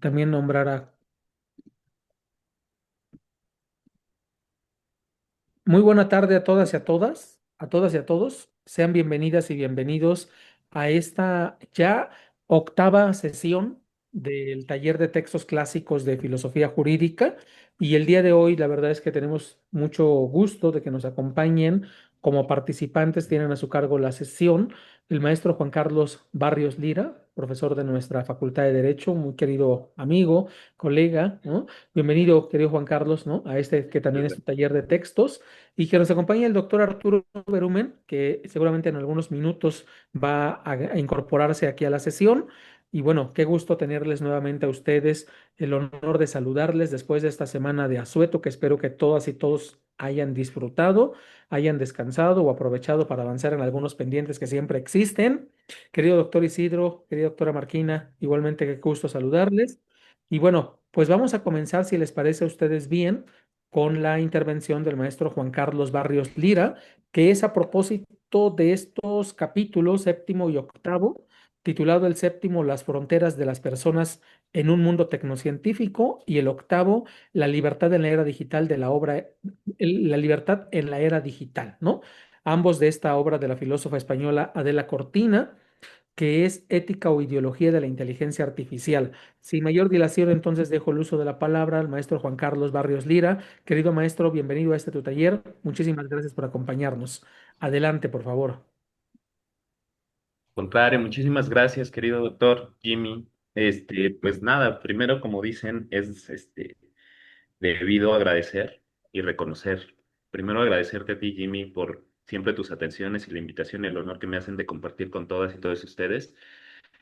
también nombrar Muy buena tarde a todas y a todas y a todos. Sean bienvenidas y bienvenidos a esta ya octava sesión del taller de textos clásicos de filosofía jurídica. Y el día de hoy, la verdad es que tenemos mucho gusto de que nos acompañen como participantes. Tienen a su cargo la sesión el maestro Juan Carlos Barrios Lira, profesor de nuestra Facultad de Derecho, muy querido amigo, colega, ¿no? Bienvenido, querido Juan Carlos, ¿no? A este que también es tu taller de textos. Y que nos acompañe el doctor Arturo Berumen, que seguramente en algunos minutos va a incorporarse aquí a la sesión. Y bueno, qué gusto tenerles nuevamente a ustedes, el honor de saludarles después de esta semana de asueto, que espero que todas y todos hayan disfrutado, hayan descansado o aprovechado para avanzar en algunos pendientes que siempre existen. Querido doctor Isidro, querida doctora Marquina, igualmente qué gusto saludarles. Y bueno, pues vamos a comenzar, si les parece a ustedes bien, con la intervención del maestro Juan Carlos Barrios Lira, que es a propósito de estos capítulos séptimo y octavo, titulado el séptimo, Las fronteras de las personas en un mundo tecnocientífico, y el octavo, La libertad en la era digital de la obra, La libertad en la era digital, ¿no? Ambos de esta obra de la filósofa española Adela Cortina, que es Ética o Ideología de la Inteligencia Artificial. Sin mayor dilación, entonces dejo el uso de la palabra al maestro Juan Carlos Barrios Lira. Querido maestro, bienvenido a este tu taller. Muchísimas gracias por acompañarnos. Adelante, por favor. Contrario, muchísimas gracias, querido doctor Jimmy. Pues nada, primero, como dicen, es debido agradecer y reconocer. Primero agradecerte a ti, Jimmy, por siempre tus atenciones y la invitación y el honor que me hacen de compartir con todas y todos ustedes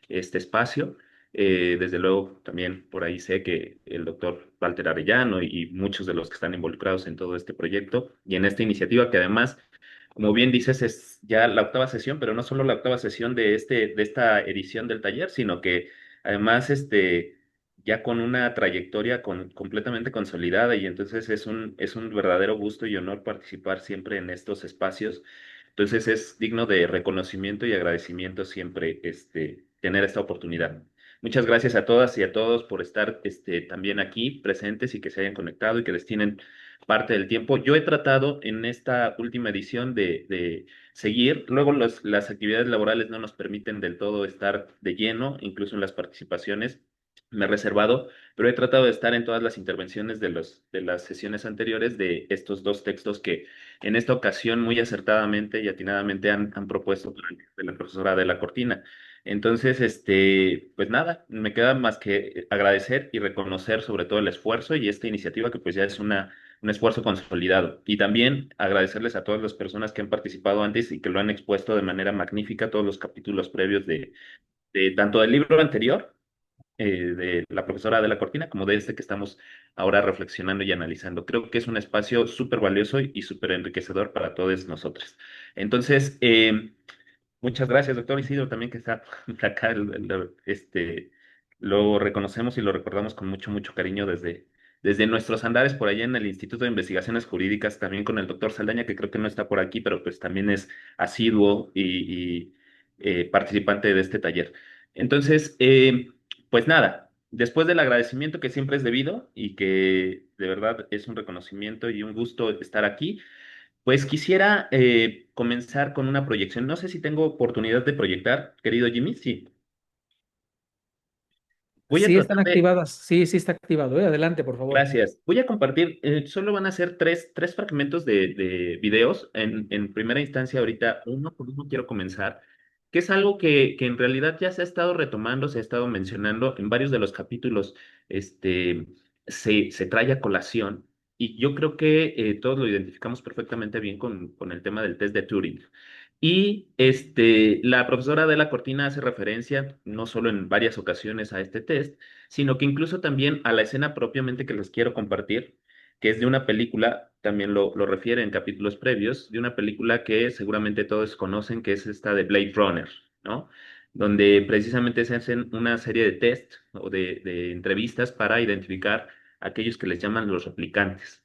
este espacio. Desde luego, también por ahí sé que el doctor Walter Arellano y muchos de los que están involucrados en todo este proyecto y en esta iniciativa que además, como bien dices, es ya la octava sesión, pero no solo la octava sesión de esta edición del taller, sino que además ya con una trayectoria completamente consolidada y entonces es un verdadero gusto y honor participar siempre en estos espacios. Entonces es digno de reconocimiento y agradecimiento siempre tener esta oportunidad. Muchas gracias a todas y a todos por estar también aquí presentes y que se hayan conectado y que destinen parte del tiempo. Yo he tratado en esta última edición de seguir, luego las actividades laborales no nos permiten del todo estar de lleno, incluso en las participaciones. Me he reservado, pero he tratado de estar en todas las intervenciones de las sesiones anteriores de estos dos textos que en esta ocasión muy acertadamente y atinadamente han propuesto de la profesora de la Cortina. Entonces, pues nada, me queda más que agradecer y reconocer sobre todo el esfuerzo y esta iniciativa que pues ya es un esfuerzo consolidado. Y también agradecerles a todas las personas que han participado antes y que lo han expuesto de manera magnífica, todos los capítulos previos de tanto del libro anterior de la profesora de la Cortina, como de este que estamos ahora reflexionando y analizando. Creo que es un espacio súper valioso y súper enriquecedor para todos nosotros. Entonces, muchas gracias, doctor Isidro, también que está acá, lo reconocemos y lo recordamos con mucho, mucho cariño desde nuestros andares por allá en el Instituto de Investigaciones Jurídicas, también con el doctor Saldaña, que creo que no está por aquí, pero pues también es asiduo y participante de este taller. Entonces, pues nada, después del agradecimiento que siempre es debido y que de verdad es un reconocimiento y un gusto estar aquí, pues quisiera comenzar con una proyección. No sé si tengo oportunidad de proyectar, querido Jimmy. Sí, voy a Sí están tratar de. activadas. Sí, sí está activado. Adelante, por favor. Gracias. Voy a compartir, solo van a ser tres fragmentos de videos. En primera instancia, ahorita uno por uno quiero comenzar, que es algo que en realidad ya se ha estado retomando, se ha estado mencionando en varios de los capítulos, este, se trae a colación y yo creo que todos lo identificamos perfectamente bien con el tema del test de Turing. Y la profesora de la Cortina hace referencia no solo en varias ocasiones a este test, sino que incluso también a la escena propiamente que les quiero compartir, que es de una película, también lo refiere en capítulos previos, de una película que seguramente todos conocen, que es esta de Blade Runner, ¿no? Donde precisamente se hacen una serie de test o de entrevistas para identificar a aquellos que les llaman los replicantes.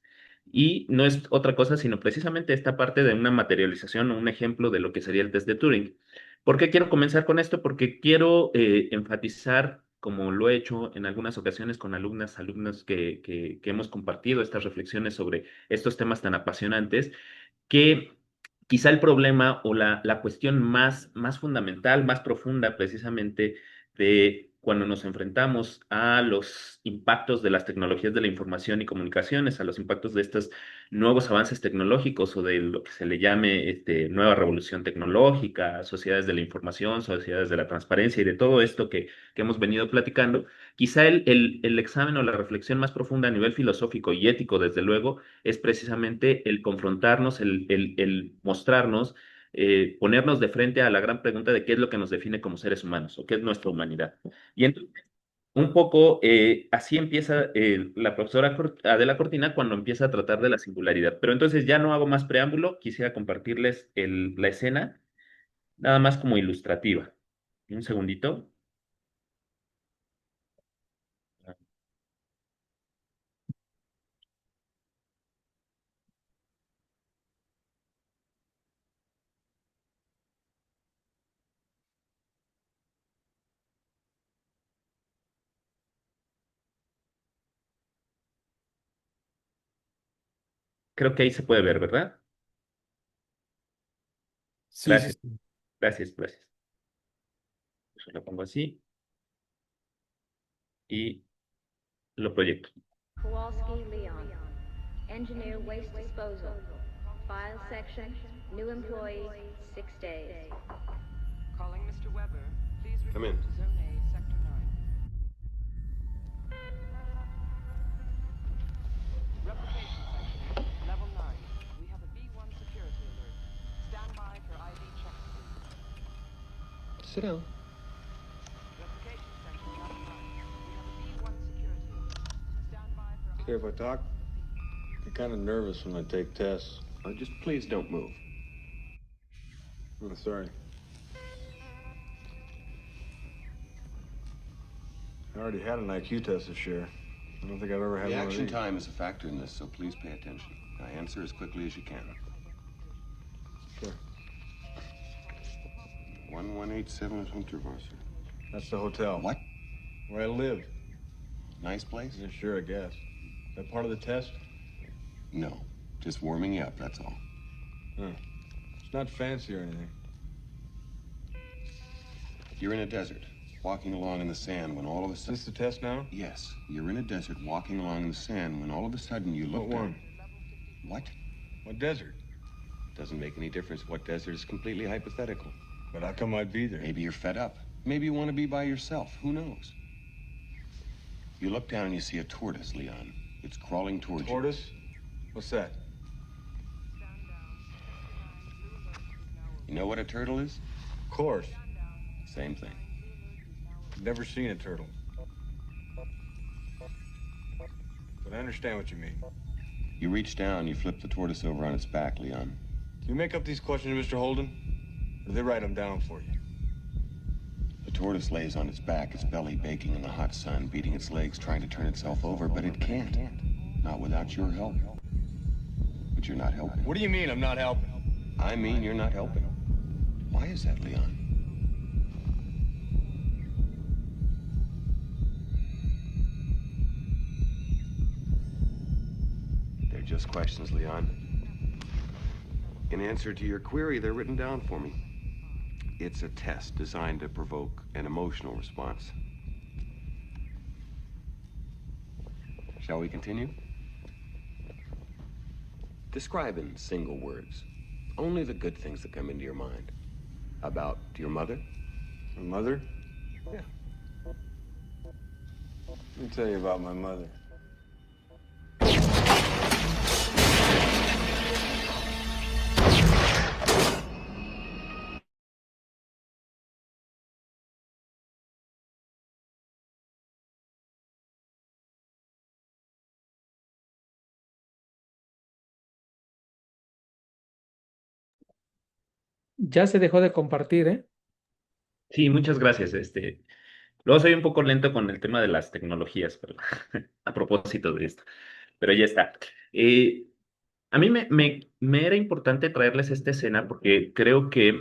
Y no es otra cosa sino precisamente esta parte de una materialización o un ejemplo de lo que sería el test de Turing. ¿Por qué quiero comenzar con esto? Porque quiero enfatizar como lo he hecho en algunas ocasiones con alumnos que hemos compartido estas reflexiones sobre estos temas tan apasionantes, que quizá el problema o la cuestión más fundamental, más profunda precisamente de cuando nos enfrentamos a los impactos de las tecnologías de la información y comunicaciones, a los impactos de estos nuevos avances tecnológicos o de lo que se le llame nueva revolución tecnológica, sociedades de la información, sociedades de la transparencia y de todo esto que hemos venido platicando, quizá el examen o la reflexión más profunda a nivel filosófico y ético, desde luego, es precisamente el confrontarnos, el mostrarnos, ponernos de frente a la gran pregunta de qué es lo que nos define como seres humanos o qué es nuestra humanidad. Y entonces, un poco así empieza la profesora Adela Cortina cuando empieza a tratar de la singularidad. Pero entonces ya no hago más preámbulo, quisiera compartirles la escena, nada más como ilustrativa. Un segundito. Creo que ahí se puede ver, ¿verdad? Sí, sí, Gracias, sí. gracias. Lo pongo así y lo proyecto. Kowalski Leon, Engineer Waste Disposal. File section, new employee, 6 days. Calling Mr. Weber. Please Come report in. to Zone A, Sector 9. Replication section, Level 9. We have a B1 security alert. Stand by for ID checks, please. Sit down. Replication section, Level 9. We have a B1 security alert. Stand by for Care if I talk? I'm kind of nervous when I take tests. Just please don't move. I'm sorry. I already had an IQ test this year. I don't think I've ever had one of Reaction these. time is a factor in this, so please pay attention. Now answer as quickly as you can. Sure. 1187 Hunterwasser. That's the hotel. What? Where I live. Nice place? Yeah, sure, I guess. Is that part of the test? No. Just warming you up, that's all. Huh. It's not fancy or anything. You're in a desert, walking along in the sand when all of a Is sudden... this the test now? Yes, you're in a desert, walking along in the sand when all of a sudden you look What down... one? What? What desert? Doesn't make any difference what desert is completely hypothetical. But how come I'd be there? Maybe you're fed up. Maybe you want to be by yourself. Who knows? You look down and you see a tortoise, Leon. It's crawling towards you. Tortoise? What's that? You know what a turtle is? Of course. Same thing. Never seen a turtle. But I understand what you mean. You reach down, you flip the tortoise over on its back, Leon. Do you make up these questions, Mr. Holden? Or do they write them down for you? The tortoise lays on its back, its belly baking in the hot sun, beating its legs, trying to turn itself over, but it can't. Not without your help. But you're not helping. What do you mean I'm not helping? I mean, you're not helping. Why is that, Leon? They're just questions, Leon. In answer to your query, they're written down for me. It's a test designed to provoke an emotional response. Shall we continue? Describe in single words only the good things that come into your mind. About your mother? My mother? Yeah. Let me tell you about my mother. Ya se dejó de compartir, ¿eh? Sí, muchas gracias. Luego soy un poco lento con el tema de las tecnologías, pero a propósito de esto, pero ya está. Eh, a mí me era importante traerles esta escena porque creo que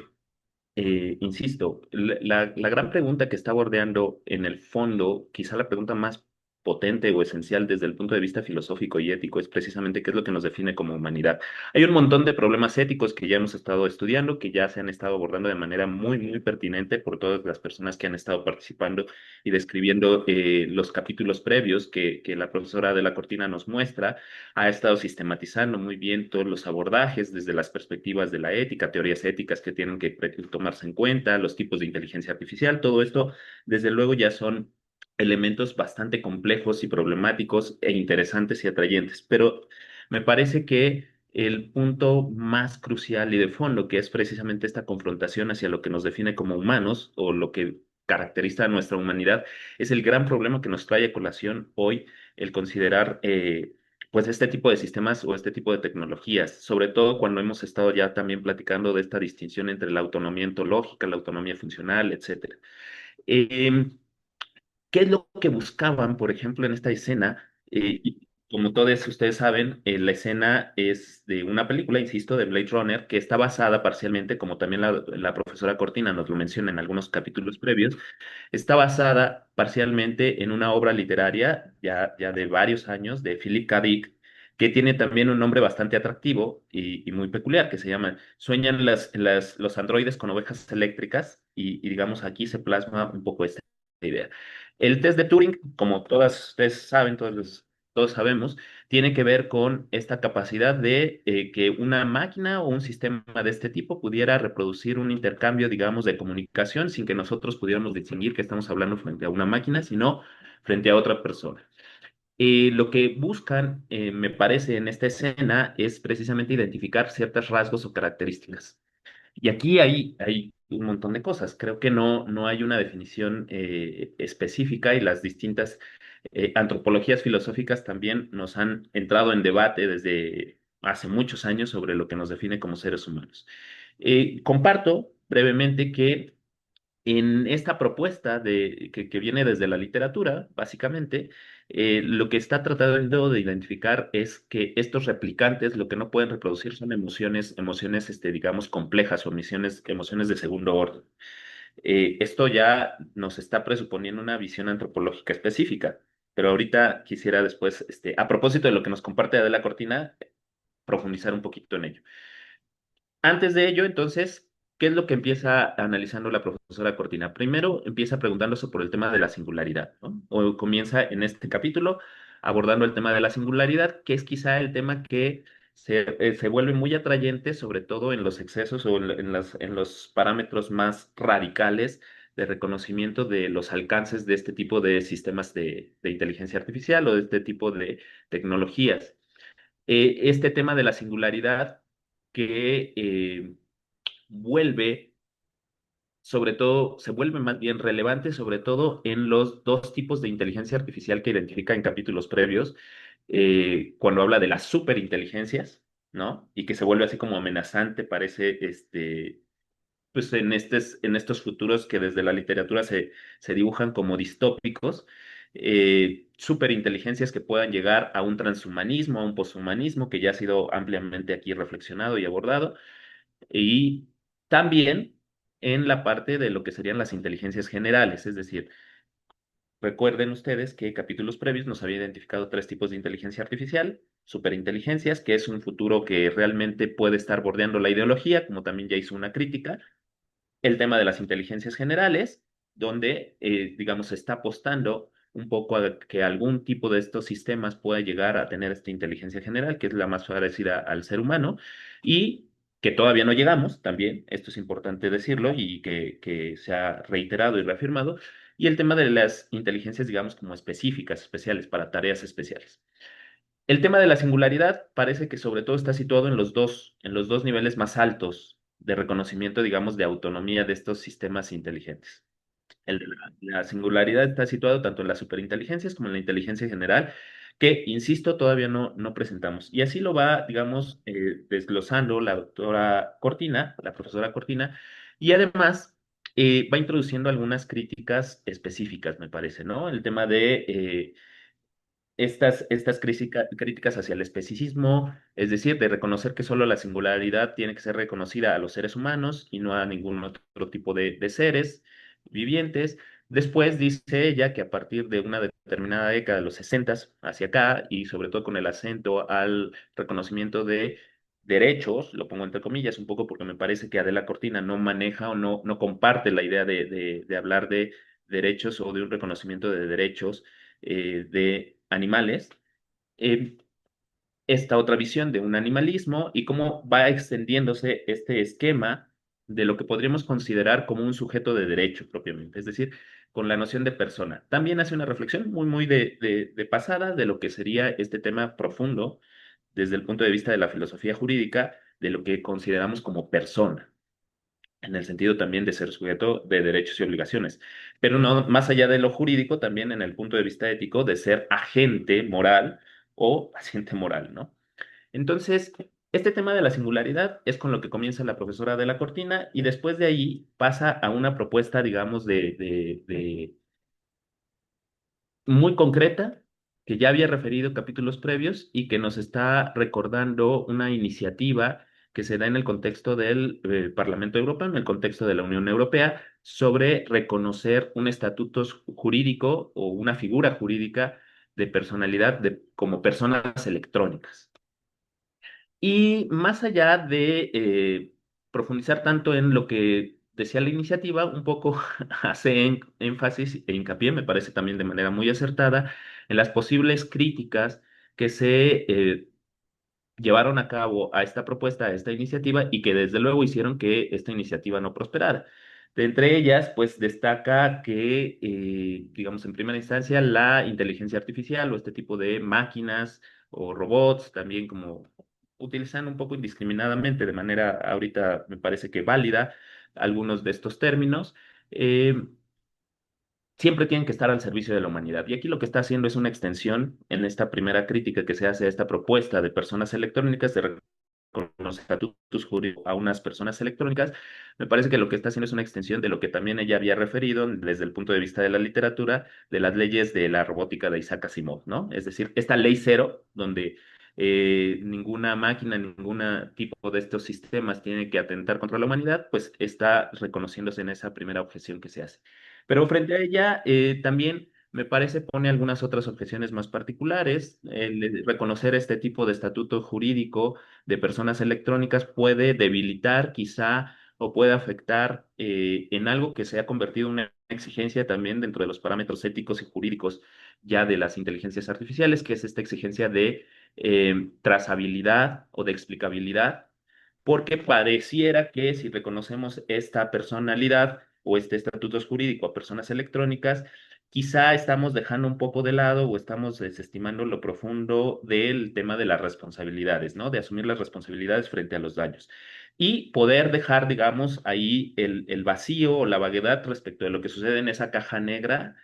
insisto, la gran pregunta que está bordeando en el fondo, quizá la pregunta más potente o esencial desde el punto de vista filosófico y ético, es precisamente qué es lo que nos define como humanidad. Hay un montón de problemas éticos que ya hemos estado estudiando, que ya se han estado abordando de manera muy, muy pertinente por todas las personas que han estado participando y describiendo los capítulos previos que la profesora de la Cortina nos muestra. Ha estado sistematizando muy bien todos los abordajes desde las perspectivas de la ética, teorías éticas que tienen que tomarse en cuenta, los tipos de inteligencia artificial, todo esto, desde luego, ya son elementos bastante complejos y problemáticos e interesantes y atrayentes, pero me parece que el punto más crucial y de fondo, que es precisamente esta confrontación hacia lo que nos define como humanos o lo que caracteriza a nuestra humanidad, es el gran problema que nos trae a colación hoy el considerar pues este tipo de sistemas o este tipo de tecnologías, sobre todo cuando hemos estado ya también platicando de esta distinción entre la autonomía ontológica, la autonomía funcional, etcétera. Em, ¿Qué es lo que buscaban, por ejemplo, en esta escena? Y como todos ustedes saben, la escena es de una película, insisto, de Blade Runner, que está basada parcialmente, como también la profesora Cortina nos lo menciona en algunos capítulos previos, está basada parcialmente en una obra literaria ya de varios años de Philip K. Dick, que tiene también un nombre bastante atractivo y muy peculiar, que se llama Sueñan los androides con ovejas eléctricas, y digamos aquí se plasma un poco esta idea. El test de Turing, como todas ustedes saben, todos sabemos, tiene que ver con esta capacidad de que una máquina o un sistema de este tipo pudiera reproducir un intercambio, digamos, de comunicación sin que nosotros pudiéramos distinguir que estamos hablando frente a una máquina, sino frente a otra persona. Lo que buscan, me parece, en esta escena es precisamente identificar ciertos rasgos o características. Y aquí hay un montón de cosas. Creo que no hay una definición específica, y las distintas antropologías filosóficas también nos han entrado en debate desde hace muchos años sobre lo que nos define como seres humanos. Comparto brevemente que en esta propuesta que viene desde la literatura, básicamente, lo que está tratando de identificar es que estos replicantes lo que no pueden reproducir son emociones, digamos, complejas o emociones de segundo orden. Esto ya nos está presuponiendo una visión antropológica específica, pero ahorita quisiera después, a propósito de lo que nos comparte Adela Cortina, profundizar un poquito en ello. Antes de ello, entonces, ¿qué es lo que empieza analizando la profesora Cortina? Primero empieza preguntándose por el tema de la singularidad, ¿no? O comienza en este capítulo abordando el tema de la singularidad, que es quizá el tema que se vuelve muy atrayente, sobre todo en los excesos o en los parámetros más radicales de reconocimiento de los alcances de este tipo de sistemas de inteligencia artificial o de este tipo de tecnologías. Este tema de la singularidad que vuelve, sobre todo, se vuelve más bien relevante, sobre todo en los dos tipos de inteligencia artificial que identifica en capítulos previos, cuando habla de las superinteligencias, ¿no? Y que se vuelve así como amenazante, parece, pues en estos futuros que desde la literatura se dibujan como distópicos, superinteligencias que puedan llegar a un transhumanismo, a un poshumanismo, que ya ha sido ampliamente aquí reflexionado y abordado, y también en la parte de lo que serían las inteligencias generales, es decir, recuerden ustedes que capítulos previos nos había identificado tres tipos de inteligencia artificial: superinteligencias, que es un futuro que realmente puede estar bordeando la ideología, como también ya hizo una crítica; el tema de las inteligencias generales, donde, digamos, se está apostando un poco a que algún tipo de estos sistemas pueda llegar a tener esta inteligencia general, que es la más parecida al ser humano, y que todavía no llegamos, también, esto es importante decirlo y que se ha reiterado y reafirmado, y el tema de las inteligencias, digamos, como específicas, especiales, para tareas especiales. El tema de la singularidad parece que sobre todo está situado en los dos niveles más altos de reconocimiento, digamos, de autonomía de estos sistemas inteligentes. La singularidad está situado tanto en las superinteligencias como en la inteligencia general, que, insisto, todavía no presentamos. Y así lo va, digamos, desglosando la doctora Cortina, la profesora Cortina, y además va introduciendo algunas críticas específicas, me parece, ¿no? El tema de estas críticas hacia el especicismo, es decir, de reconocer que solo la singularidad tiene que ser reconocida a los seres humanos y no a ningún otro tipo de seres vivientes. Después dice ella que a partir de una determinada década de los 60 hacia acá, y sobre todo con el acento al reconocimiento de derechos, lo pongo entre comillas un poco porque me parece que Adela Cortina no maneja o no comparte la idea de hablar de derechos o de un reconocimiento de derechos de animales, eh, esta otra visión de un animalismo y cómo va extendiéndose este esquema de lo que podríamos considerar como un sujeto de derecho propiamente, es decir, con la noción de persona. También hace una reflexión muy de pasada de lo que sería este tema profundo desde el punto de vista de la filosofía jurídica, de lo que consideramos como persona en el sentido también de ser sujeto de derechos y obligaciones, pero no más allá de lo jurídico, también en el punto de vista ético de ser agente moral o paciente moral, ¿no? Entonces, este tema de la singularidad es con lo que comienza la profesora de la Cortina y después de ahí pasa a una propuesta, digamos, de muy concreta que ya había referido capítulos previos y que nos está recordando una iniciativa que se da en el contexto del Parlamento Europeo, en el contexto de la Unión Europea, sobre reconocer un estatuto jurídico o una figura jurídica de personalidad como personas electrónicas. Y más allá de profundizar tanto en lo que decía la iniciativa, un poco hace énfasis e hincapié, me parece también de manera muy acertada, en las posibles críticas que se llevaron a cabo a esta propuesta, a esta iniciativa, y que desde luego hicieron que esta iniciativa no prosperara. De entre ellas, pues destaca que, digamos, en primera instancia, la inteligencia artificial o este tipo de máquinas o robots, también como utilizan un poco indiscriminadamente, de manera ahorita me parece que válida, algunos de estos términos. eh, Siempre tienen que estar al servicio de la humanidad. Y aquí lo que está haciendo es una extensión en esta primera crítica que se hace a esta propuesta de personas electrónicas, de reconocer estatutos jurídicos a unas personas electrónicas. Me parece que lo que está haciendo es una extensión de lo que también ella había referido desde el punto de vista de la literatura, de las leyes de la robótica de Isaac Asimov, ¿no? Es decir, esta ley cero, donde ninguna máquina, ningún tipo de estos sistemas tiene que atentar contra la humanidad, pues está reconociéndose en esa primera objeción que se hace. Pero frente a ella, también me parece pone algunas otras objeciones más particulares. El de reconocer este tipo de estatuto jurídico de personas electrónicas puede debilitar quizá o puede afectar en algo que se ha convertido en una exigencia también dentro de los parámetros éticos y jurídicos ya de las inteligencias artificiales, que es esta exigencia de trazabilidad o de explicabilidad, porque pareciera que si reconocemos esta personalidad o este estatuto jurídico a personas electrónicas, quizá estamos dejando un poco de lado o estamos desestimando lo profundo del tema de las responsabilidades, ¿no? De asumir las responsabilidades frente a los daños y poder dejar, digamos, ahí el vacío o la vaguedad respecto de lo que sucede en esa caja negra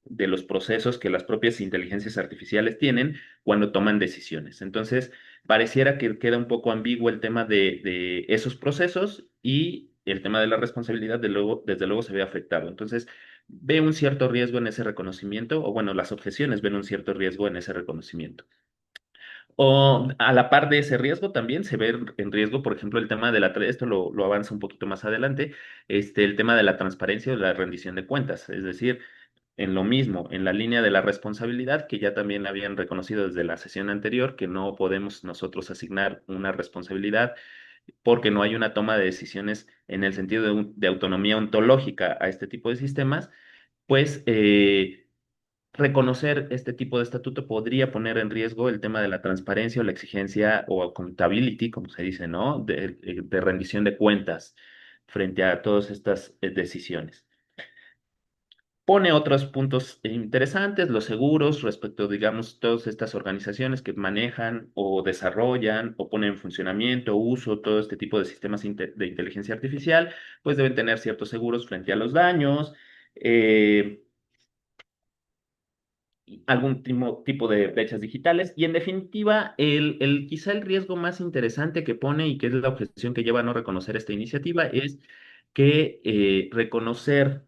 de los procesos que las propias inteligencias artificiales tienen cuando toman decisiones. Entonces, pareciera que queda un poco ambiguo el tema de esos procesos y el tema de la responsabilidad, desde luego, se ve afectado. Entonces, ve un cierto riesgo en ese reconocimiento, o bueno, las objeciones ven un cierto riesgo en ese reconocimiento. O a la par de ese riesgo también se ve en riesgo, por ejemplo, el tema de esto lo avanza un poquito más adelante, el tema de la transparencia o la rendición de cuentas, es decir, en lo mismo, en la línea de la responsabilidad, que ya también habían reconocido desde la sesión anterior, que no podemos nosotros asignar una responsabilidad porque no hay una toma de decisiones en el sentido de autonomía ontológica a este tipo de sistemas, pues reconocer este tipo de estatuto podría poner en riesgo el tema de la transparencia o la exigencia o accountability, como se dice, ¿no? De rendición de cuentas frente a todas estas decisiones. Pone otros puntos interesantes, los seguros respecto, digamos, todas estas organizaciones que manejan o desarrollan o ponen en funcionamiento, uso todo este tipo de sistemas de inteligencia artificial, pues deben tener ciertos seguros frente a los daños, eh, algún tipo de brechas digitales y en definitiva, quizá el riesgo más interesante que pone y que es la objeción que lleva a no reconocer esta iniciativa es que reconocer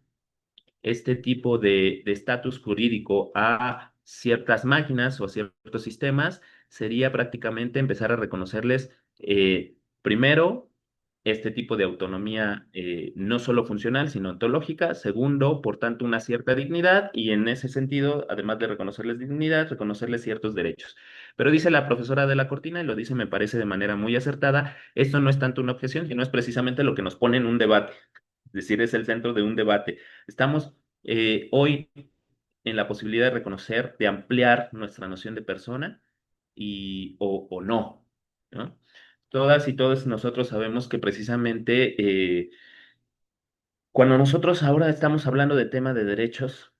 este tipo de estatus jurídico a ciertas máquinas o a ciertos sistemas sería prácticamente empezar a reconocerles, primero, este tipo de autonomía no solo funcional, sino ontológica. Segundo, por tanto, una cierta dignidad y en ese sentido, además de reconocerles dignidad, reconocerles ciertos derechos. Pero dice la profesora de la Cortina, y lo dice, me parece de manera muy acertada, esto no es tanto una objeción, sino es precisamente lo que nos pone en un debate. Es decir, es el centro de un debate. Estamos hoy en la posibilidad de reconocer, de ampliar nuestra noción de persona o no, ¿no? Todas y todos nosotros sabemos que precisamente cuando nosotros ahora estamos hablando de tema de derechos,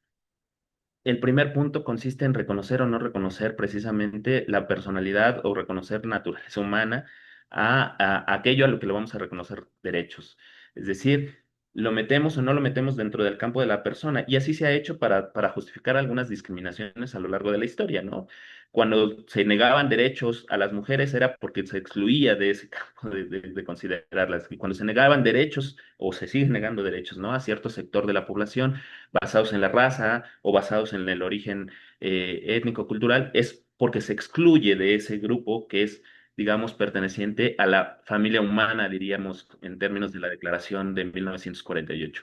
el primer punto consiste en reconocer o no reconocer precisamente la personalidad o reconocer naturaleza humana a aquello a lo que le vamos a reconocer derechos. Es decir, lo metemos o no lo metemos dentro del campo de la persona. Y así se ha hecho para justificar algunas discriminaciones a lo largo de la historia, ¿no? Cuando se negaban derechos a las mujeres era porque se excluía de ese campo de considerarlas. Y cuando se negaban derechos o se siguen negando derechos, ¿no? A cierto sector de la población basados en la raza o basados en el origen étnico-cultural, es porque se excluye de ese grupo que es, digamos, perteneciente a la familia humana, diríamos, en términos de la Declaración de 1948.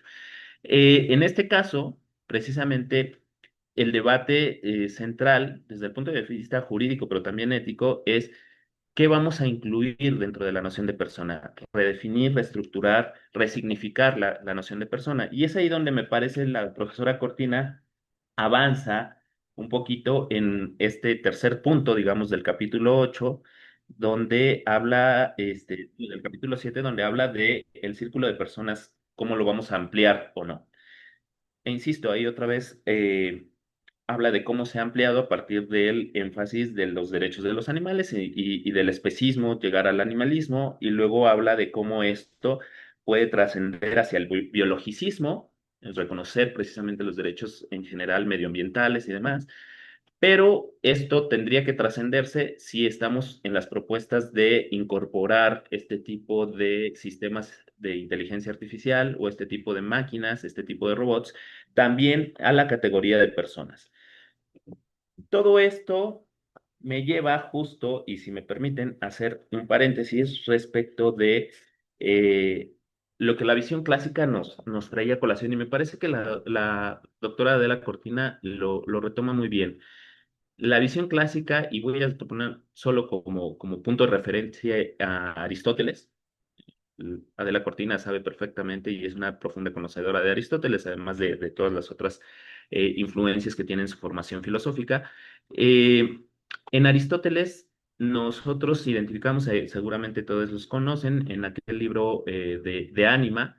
En este caso, precisamente, el debate central, desde el punto de vista jurídico, pero también ético, es qué vamos a incluir dentro de la noción de persona, redefinir, reestructurar, resignificar la noción de persona. Y es ahí donde me parece la profesora Cortina avanza un poquito en este tercer punto, digamos, del capítulo 8, donde habla, del capítulo 7, donde habla de el círculo de personas, cómo lo vamos a ampliar o no. E insisto, ahí otra vez habla de cómo se ha ampliado a partir del énfasis de los derechos de los animales y del especismo, llegar al animalismo, y luego habla de cómo esto puede trascender hacia el biologicismo, es reconocer precisamente los derechos en general medioambientales y demás, pero esto tendría que trascenderse si estamos en las propuestas de incorporar este tipo de sistemas de inteligencia artificial o este tipo de máquinas, este tipo de robots, también a la categoría de personas. Todo esto me lleva justo, y si me permiten, hacer un paréntesis respecto de eh, lo que la visión clásica nos traía a colación, y me parece que la doctora Adela Cortina lo retoma muy bien. La visión clásica, y voy a poner solo como punto de referencia a Aristóteles. Adela Cortina sabe perfectamente y es una profunda conocedora de Aristóteles, además de todas las otras influencias que tiene en su formación filosófica. Eh, en Aristóteles nosotros identificamos, seguramente todos los conocen, en aquel libro de Ánima,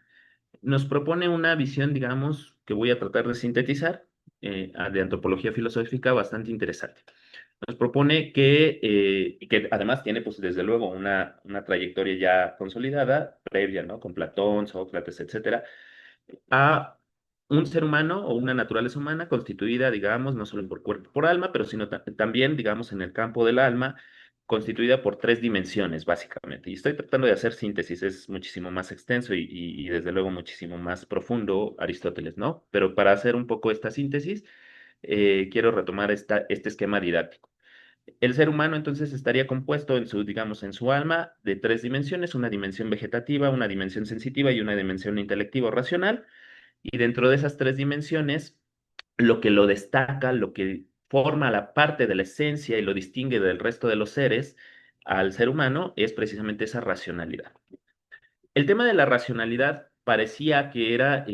nos propone una visión, digamos, que voy a tratar de sintetizar, de antropología filosófica bastante interesante. Nos propone que además tiene, pues, desde luego, una trayectoria ya consolidada, previa, ¿no? Con Platón, Sócrates, etcétera, a un ser humano o una naturaleza humana constituida, digamos, no solo por cuerpo, por alma, pero sino también, digamos, en el campo del alma, constituida por tres dimensiones, básicamente. Y estoy tratando de hacer síntesis, es muchísimo más extenso y desde luego muchísimo más profundo Aristóteles, ¿no? Pero para hacer un poco esta síntesis, quiero retomar este esquema didáctico. El ser humano entonces estaría compuesto en su, digamos, en su alma de tres dimensiones, una dimensión vegetativa, una dimensión sensitiva y una dimensión intelectiva o racional. Y dentro de esas tres dimensiones, lo que lo destaca, lo que forma la parte de la esencia y lo distingue del resto de los seres al ser humano es precisamente esa racionalidad. El tema de la racionalidad parecía que era,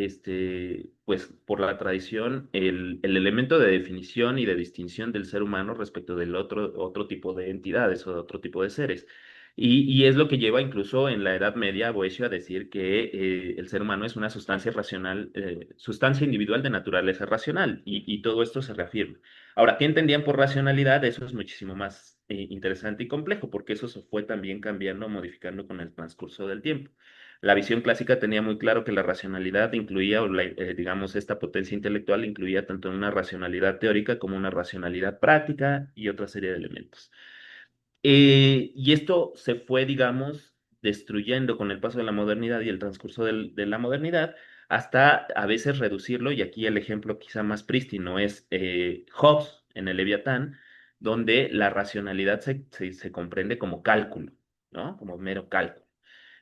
pues, por la tradición, el elemento de definición y de distinción del ser humano respecto del otro tipo de entidades o de otro tipo de seres. Y es lo que lleva incluso en la Edad Media a Boecio a decir que el ser humano es una sustancia racional, sustancia individual de naturaleza racional, y todo esto se reafirma. Ahora, ¿qué entendían por racionalidad? Eso es muchísimo más interesante y complejo, porque eso se fue también cambiando, modificando con el transcurso del tiempo. La visión clásica tenía muy claro que la racionalidad incluía, o digamos, esta potencia intelectual incluía tanto una racionalidad teórica como una racionalidad práctica y otra serie de elementos. Y esto se fue, digamos, destruyendo con el paso de la modernidad y el transcurso de la modernidad, hasta a veces reducirlo, y aquí el ejemplo quizá más prístino es Hobbes, en el Leviatán, donde la racionalidad se comprende como cálculo, ¿no? Como mero cálculo.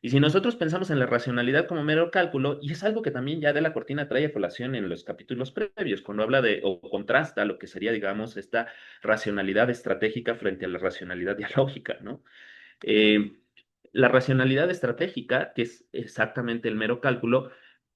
Y si nosotros pensamos en la racionalidad como mero cálculo, y es algo que también ya de la Cortina trae a colación en los capítulos previos, cuando habla de, o contrasta lo que sería, digamos, esta racionalidad estratégica frente a la racionalidad dialógica, ¿no? Eh, la racionalidad estratégica, que es exactamente el mero cálculo,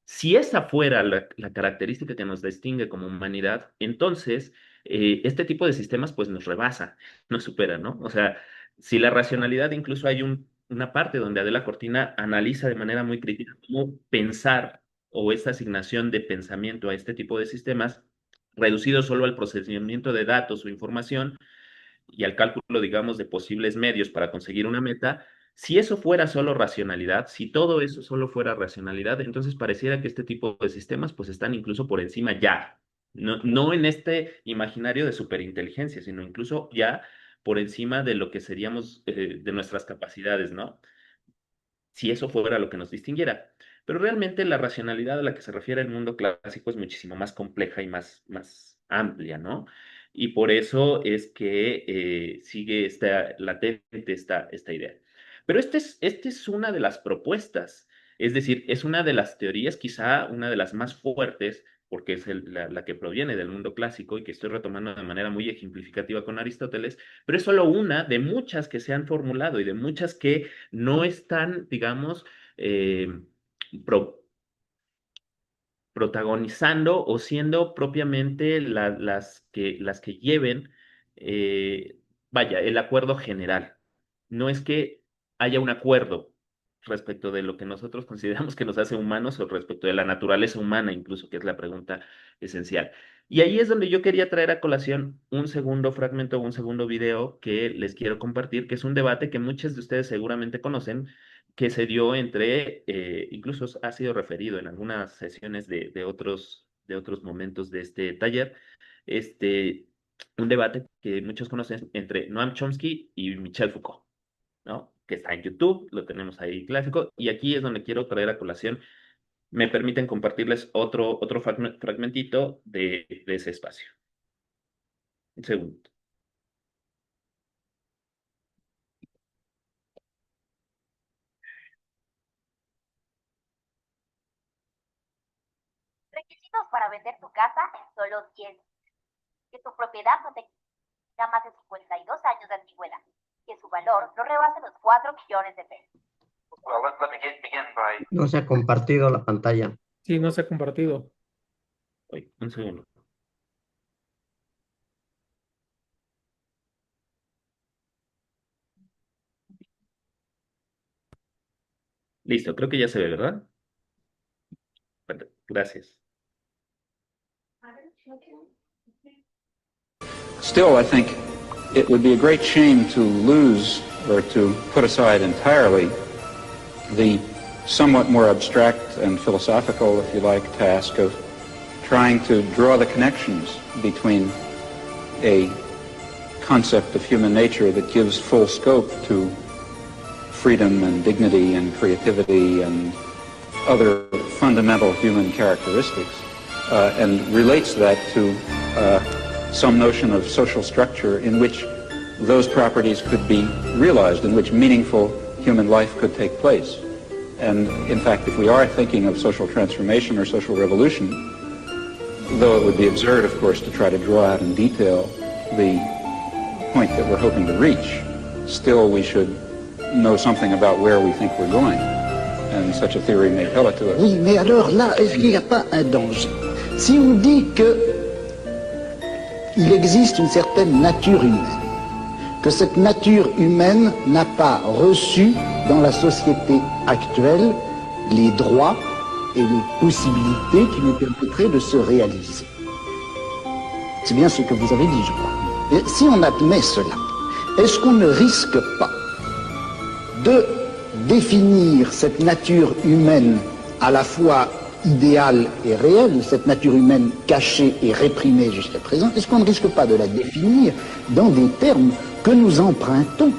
si esa fuera la característica que nos distingue como humanidad, entonces este tipo de sistemas pues nos rebasa, nos supera, ¿no? O sea, si la racionalidad, incluso hay una parte donde Adela Cortina analiza de manera muy crítica cómo pensar o esta asignación de pensamiento a este tipo de sistemas, reducido solo al procesamiento de datos o información, y al cálculo, digamos, de posibles medios para conseguir una meta, si eso fuera solo racionalidad, si todo eso solo fuera racionalidad, entonces pareciera que este tipo de sistemas pues están incluso por encima ya, no en este imaginario de superinteligencia, sino incluso ya por encima de lo que seríamos, de nuestras capacidades, ¿no? Si eso fuera lo que nos distinguiera. Pero realmente la racionalidad a la que se refiere el mundo clásico es muchísimo más compleja y más amplia, ¿no? Y por eso es que sigue latente esta idea. Pero esta es una de las propuestas, es decir, es una de las teorías, quizá una de las más fuertes, porque es la que proviene del mundo clásico y que estoy retomando de manera muy ejemplificativa con Aristóteles, pero es solo una de muchas que se han formulado y de muchas que no están, digamos, eh, pro- protagonizando o siendo propiamente las que lleven, vaya, el acuerdo general. No es que haya un acuerdo respecto de lo que nosotros consideramos que nos hace humanos o respecto de la naturaleza humana, incluso, que es la pregunta esencial. Y ahí es donde yo quería traer a colación un segundo fragmento, un segundo video que les quiero compartir, que es un debate que muchos de ustedes seguramente conocen, que se dio entre, incluso ha sido referido en algunas sesiones de otros momentos de este taller, este, un debate que muchos conocen entre Noam Chomsky y Michel Foucault, ¿no? Que está en YouTube, lo tenemos ahí clásico, y aquí es donde quiero traer a colación, me permiten compartirles otro fragmentito de ese espacio. Un segundo. Requisitos para vender tu casa en solo 10. Que tu propiedad no tenga más de 52 años de antigüedad. Que su valor no rebase los 4 millones de pesos. Well, let me begin by... No se ha compartido la pantalla. Sí, no se ha compartido. Oye, un segundo. Listo, creo que ya se ve, ¿verdad? Gracias. Still, I think it would be a great shame to lose or to put aside entirely the somewhat more abstract and philosophical, if you like, task of trying to draw the connections between a concept of human nature that gives full scope to freedom and dignity and creativity and other fundamental human characteristics and relates that to some notion of social structure in which those properties could be realized, in which meaningful human life could take place. And in fact, if we are thinking of social transformation or social revolution, though it would be absurd, of course, to try to draw out in detail the point that we're hoping to reach, still we should know something about where we think we're going. And such a theory may tell it to us. Oui, mais alors là, est-ce qu'il n'y a pas un danger? Si on dit que il existe une certaine nature humaine, que cette nature humaine n'a pas reçu dans la société actuelle les droits et les possibilités qui lui permettraient de se réaliser. C'est bien ce que vous avez dit, je crois. Et si on admet cela, est-ce qu'on ne risque pas de définir cette nature humaine à la fois idéale et réelle, cette nature humaine cachée et réprimée jusqu'à présent, est-ce qu'on ne risque pas de la définir dans des termes que nous empruntons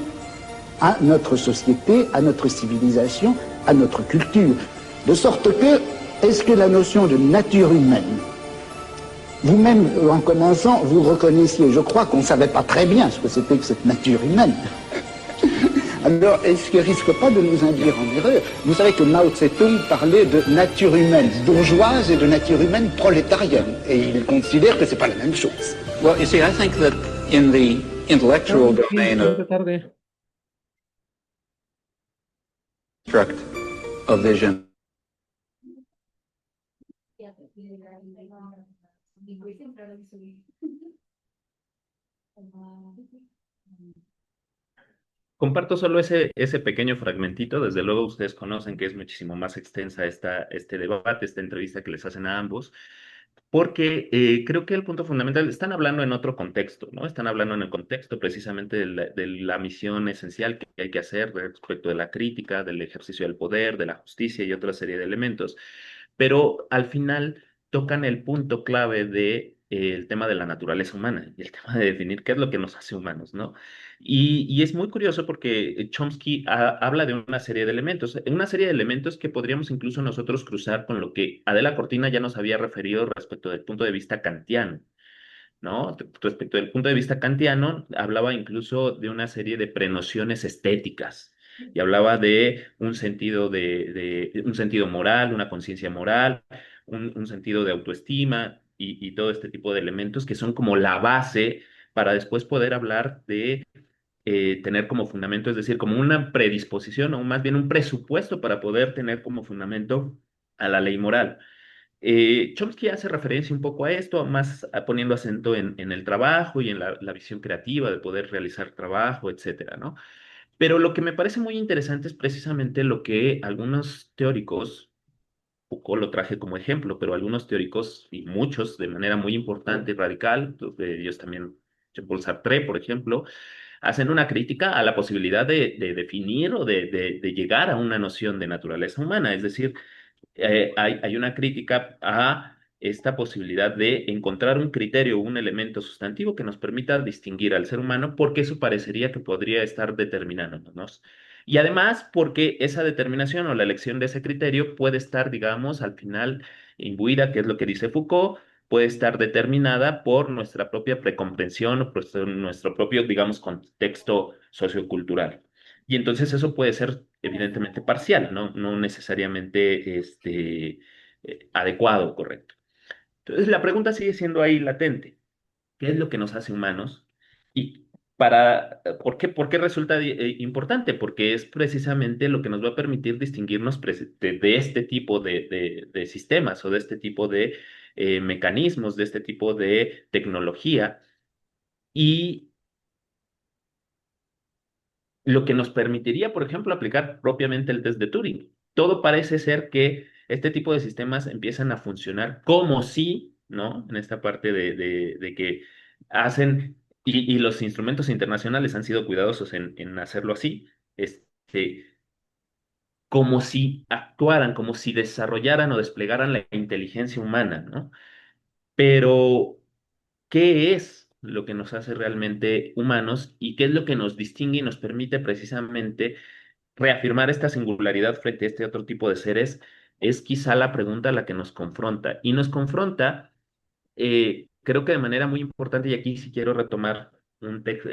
à notre société, à notre civilisation, à notre culture? De sorte que, est-ce que la notion de nature humaine Vous-même, en commençant, vous reconnaissiez, je crois qu'on ne savait pas très bien ce que c'était que cette nature humaine. Alors, est-ce qu'il ne risque pas de nous induire en erreur? Vous savez que Mao Tse-tung parlait de nature humaine bourgeoise et de nature humaine prolétarienne, et il considère que c'est pas la même chose. Well, you see, I think that in the intellectual domain of tarde. construct a vision Comparto solo ese pequeño fragmentito. Desde luego ustedes conocen que es muchísimo más extensa este debate, esta entrevista que les hacen a ambos, porque creo que el punto fundamental, están hablando en otro contexto, ¿no? Están hablando en el contexto precisamente de la misión esencial que hay que hacer respecto de la crítica, del ejercicio del poder, de la justicia y otra serie de elementos. Pero al final tocan el punto clave de, el tema de la naturaleza humana y el tema de definir qué es lo que nos hace humanos, ¿no? Y es muy curioso porque Chomsky habla de una serie de elementos que podríamos incluso nosotros cruzar con lo que Adela Cortina ya nos había referido respecto del punto de vista kantiano, ¿no? Respecto del punto de vista kantiano, hablaba incluso de una serie de prenociones estéticas y hablaba de un sentido de un sentido moral, una conciencia moral, un sentido de autoestima y todo este tipo de elementos que son como la base para después poder hablar de tener como fundamento, es decir, como una predisposición o más bien un presupuesto para poder tener como fundamento a la ley moral. Chomsky hace referencia un poco a esto, más poniendo acento en el trabajo y en la visión creativa de poder realizar trabajo, etcétera, ¿no? Pero lo que me parece muy interesante es precisamente lo que algunos teóricos, Foucault lo traje como ejemplo, pero algunos teóricos y muchos de manera muy importante y radical, de ellos también Jean-Paul Sartre, por ejemplo, hacen una crítica a la posibilidad de definir o de llegar a una noción de naturaleza humana, es decir, hay una crítica a esta posibilidad de encontrar un criterio, un elemento sustantivo que nos permita distinguir al ser humano, porque eso parecería que podría estar determinándonos. Y además, porque esa determinación o la elección de ese criterio puede estar, digamos, al final imbuida, que es lo que dice Foucault, puede estar determinada por nuestra propia precomprensión o por nuestro propio, digamos, contexto sociocultural. Y entonces eso puede ser evidentemente parcial, no necesariamente adecuado o correcto. Entonces la pregunta sigue siendo ahí latente. ¿Qué es lo que nos hace humanos? Y ¿por qué resulta importante? Porque es precisamente lo que nos va a permitir distinguirnos de este tipo de sistemas o de este tipo de mecanismos, de este tipo de tecnología. Y lo que nos permitiría, por ejemplo, aplicar propiamente el test de Turing. Todo parece ser que este tipo de sistemas empiezan a funcionar como si, ¿no? En esta parte de que hacen, y los instrumentos internacionales han sido cuidadosos en hacerlo así, como si actuaran, como si desarrollaran o desplegaran la inteligencia humana, ¿no? Pero qué es lo que nos hace realmente humanos y qué es lo que nos distingue y nos permite precisamente reafirmar esta singularidad frente a este otro tipo de seres, es quizá la pregunta a la que nos confronta. Y nos confronta, creo que de manera muy importante, y aquí sí quiero retomar un texto,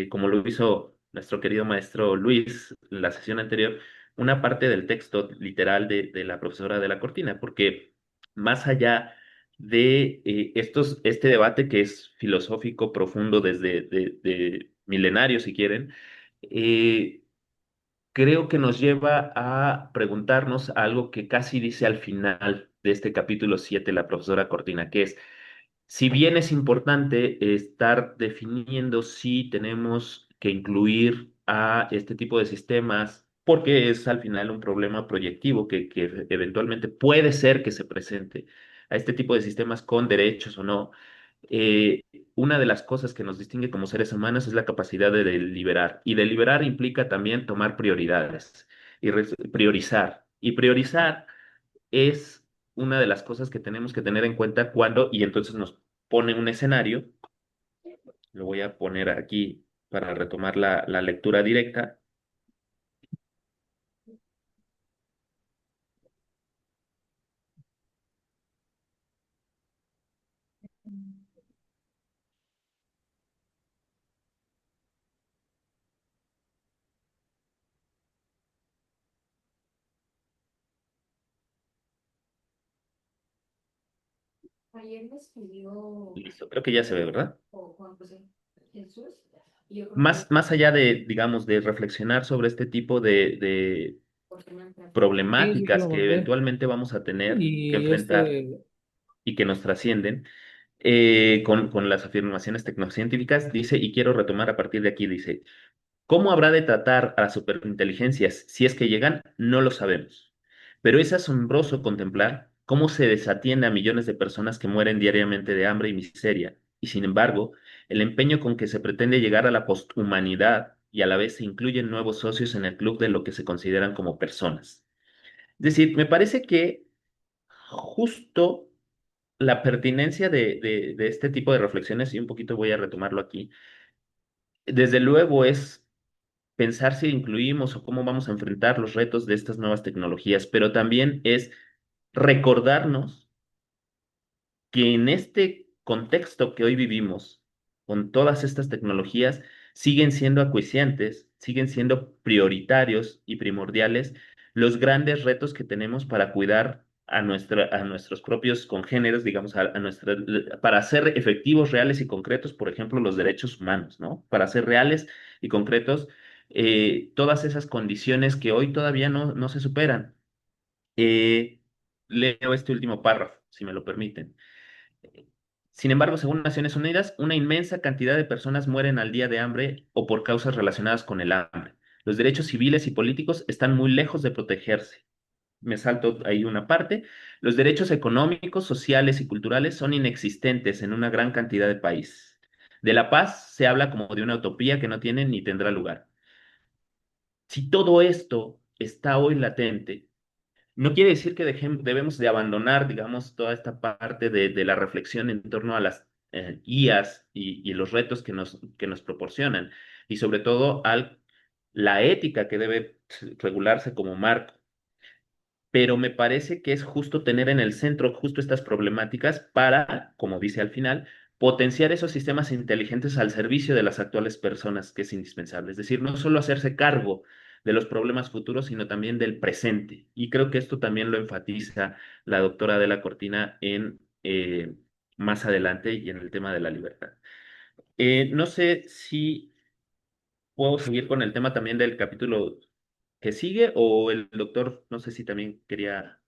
como lo hizo nuestro querido maestro Luis en la sesión anterior, una parte del texto literal de la profesora de la Cortina, porque más allá de este debate que es filosófico, profundo, desde de milenario, si quieren, creo que nos lleva a preguntarnos algo que casi dice al final de este capítulo 7 la profesora Cortina, que es, si bien es importante estar definiendo si tenemos que incluir a este tipo de sistemas, porque es al final un problema proyectivo que eventualmente puede ser que se presente a este tipo de sistemas con derechos o no, eh, una de las cosas que nos distingue como seres humanos es la capacidad de deliberar. Y deliberar implica también tomar prioridades y priorizar. Y priorizar es una de las cosas que tenemos que tener en cuenta cuando, y entonces nos pone un escenario, lo voy a poner aquí para retomar la lectura directa. Listo, creo que ya se ve, ¿verdad? Más allá de, digamos, de reflexionar sobre este tipo de Sí, sí problemáticas lo que mandé. eventualmente vamos a tener que Y enfrentar y que nos trascienden, con las afirmaciones tecnocientíficas, dice, y quiero retomar a partir de aquí, dice, ¿cómo habrá de tratar a las superinteligencias si es que llegan? No lo sabemos. Pero es asombroso contemplar cómo se desatiende a millones de personas que mueren diariamente de hambre y miseria, y sin embargo, el empeño con que se pretende llegar a la posthumanidad y a la vez se incluyen nuevos socios en el club de lo que se consideran como personas. Es decir, me parece que justo la pertinencia de este tipo de reflexiones, y un poquito voy a retomarlo aquí, desde luego es pensar si incluimos o cómo vamos a enfrentar los retos de estas nuevas tecnologías, pero también es recordarnos que en este contexto que hoy vivimos, con todas estas tecnologías, siguen siendo acuciantes, siguen siendo prioritarios y primordiales los grandes retos que tenemos para cuidar a nuestros propios congéneres, digamos, para hacer efectivos, reales y concretos, por ejemplo, los derechos humanos, ¿no? Para hacer reales y concretos todas esas condiciones que hoy todavía no se superan. Eh, Leo este último párrafo, si me lo permiten. Sin embargo, según Naciones Unidas, una inmensa cantidad de personas mueren al día de hambre o por causas relacionadas con el hambre. Los derechos civiles y políticos están muy lejos de protegerse. Me salto ahí una parte. Los derechos económicos, sociales y culturales son inexistentes en una gran cantidad de países. De la paz se habla como de una utopía que no tiene ni tendrá lugar. Si todo esto está hoy latente, no quiere decir que debemos de abandonar, digamos, toda esta parte de la reflexión en torno a las IAs y los retos que nos proporcionan, y sobre todo a la ética que debe regularse como marco. Pero me parece que es justo tener en el centro justo estas problemáticas para, como dice al final, potenciar esos sistemas inteligentes al servicio de las actuales personas, que es indispensable. Es decir, no solo hacerse cargo de los problemas futuros, sino también del presente. Y creo que esto también lo enfatiza la doctora de la Cortina en más adelante y en el tema de la libertad. No sé si puedo seguir con el tema también del capítulo que sigue, o el doctor, no sé si también quería.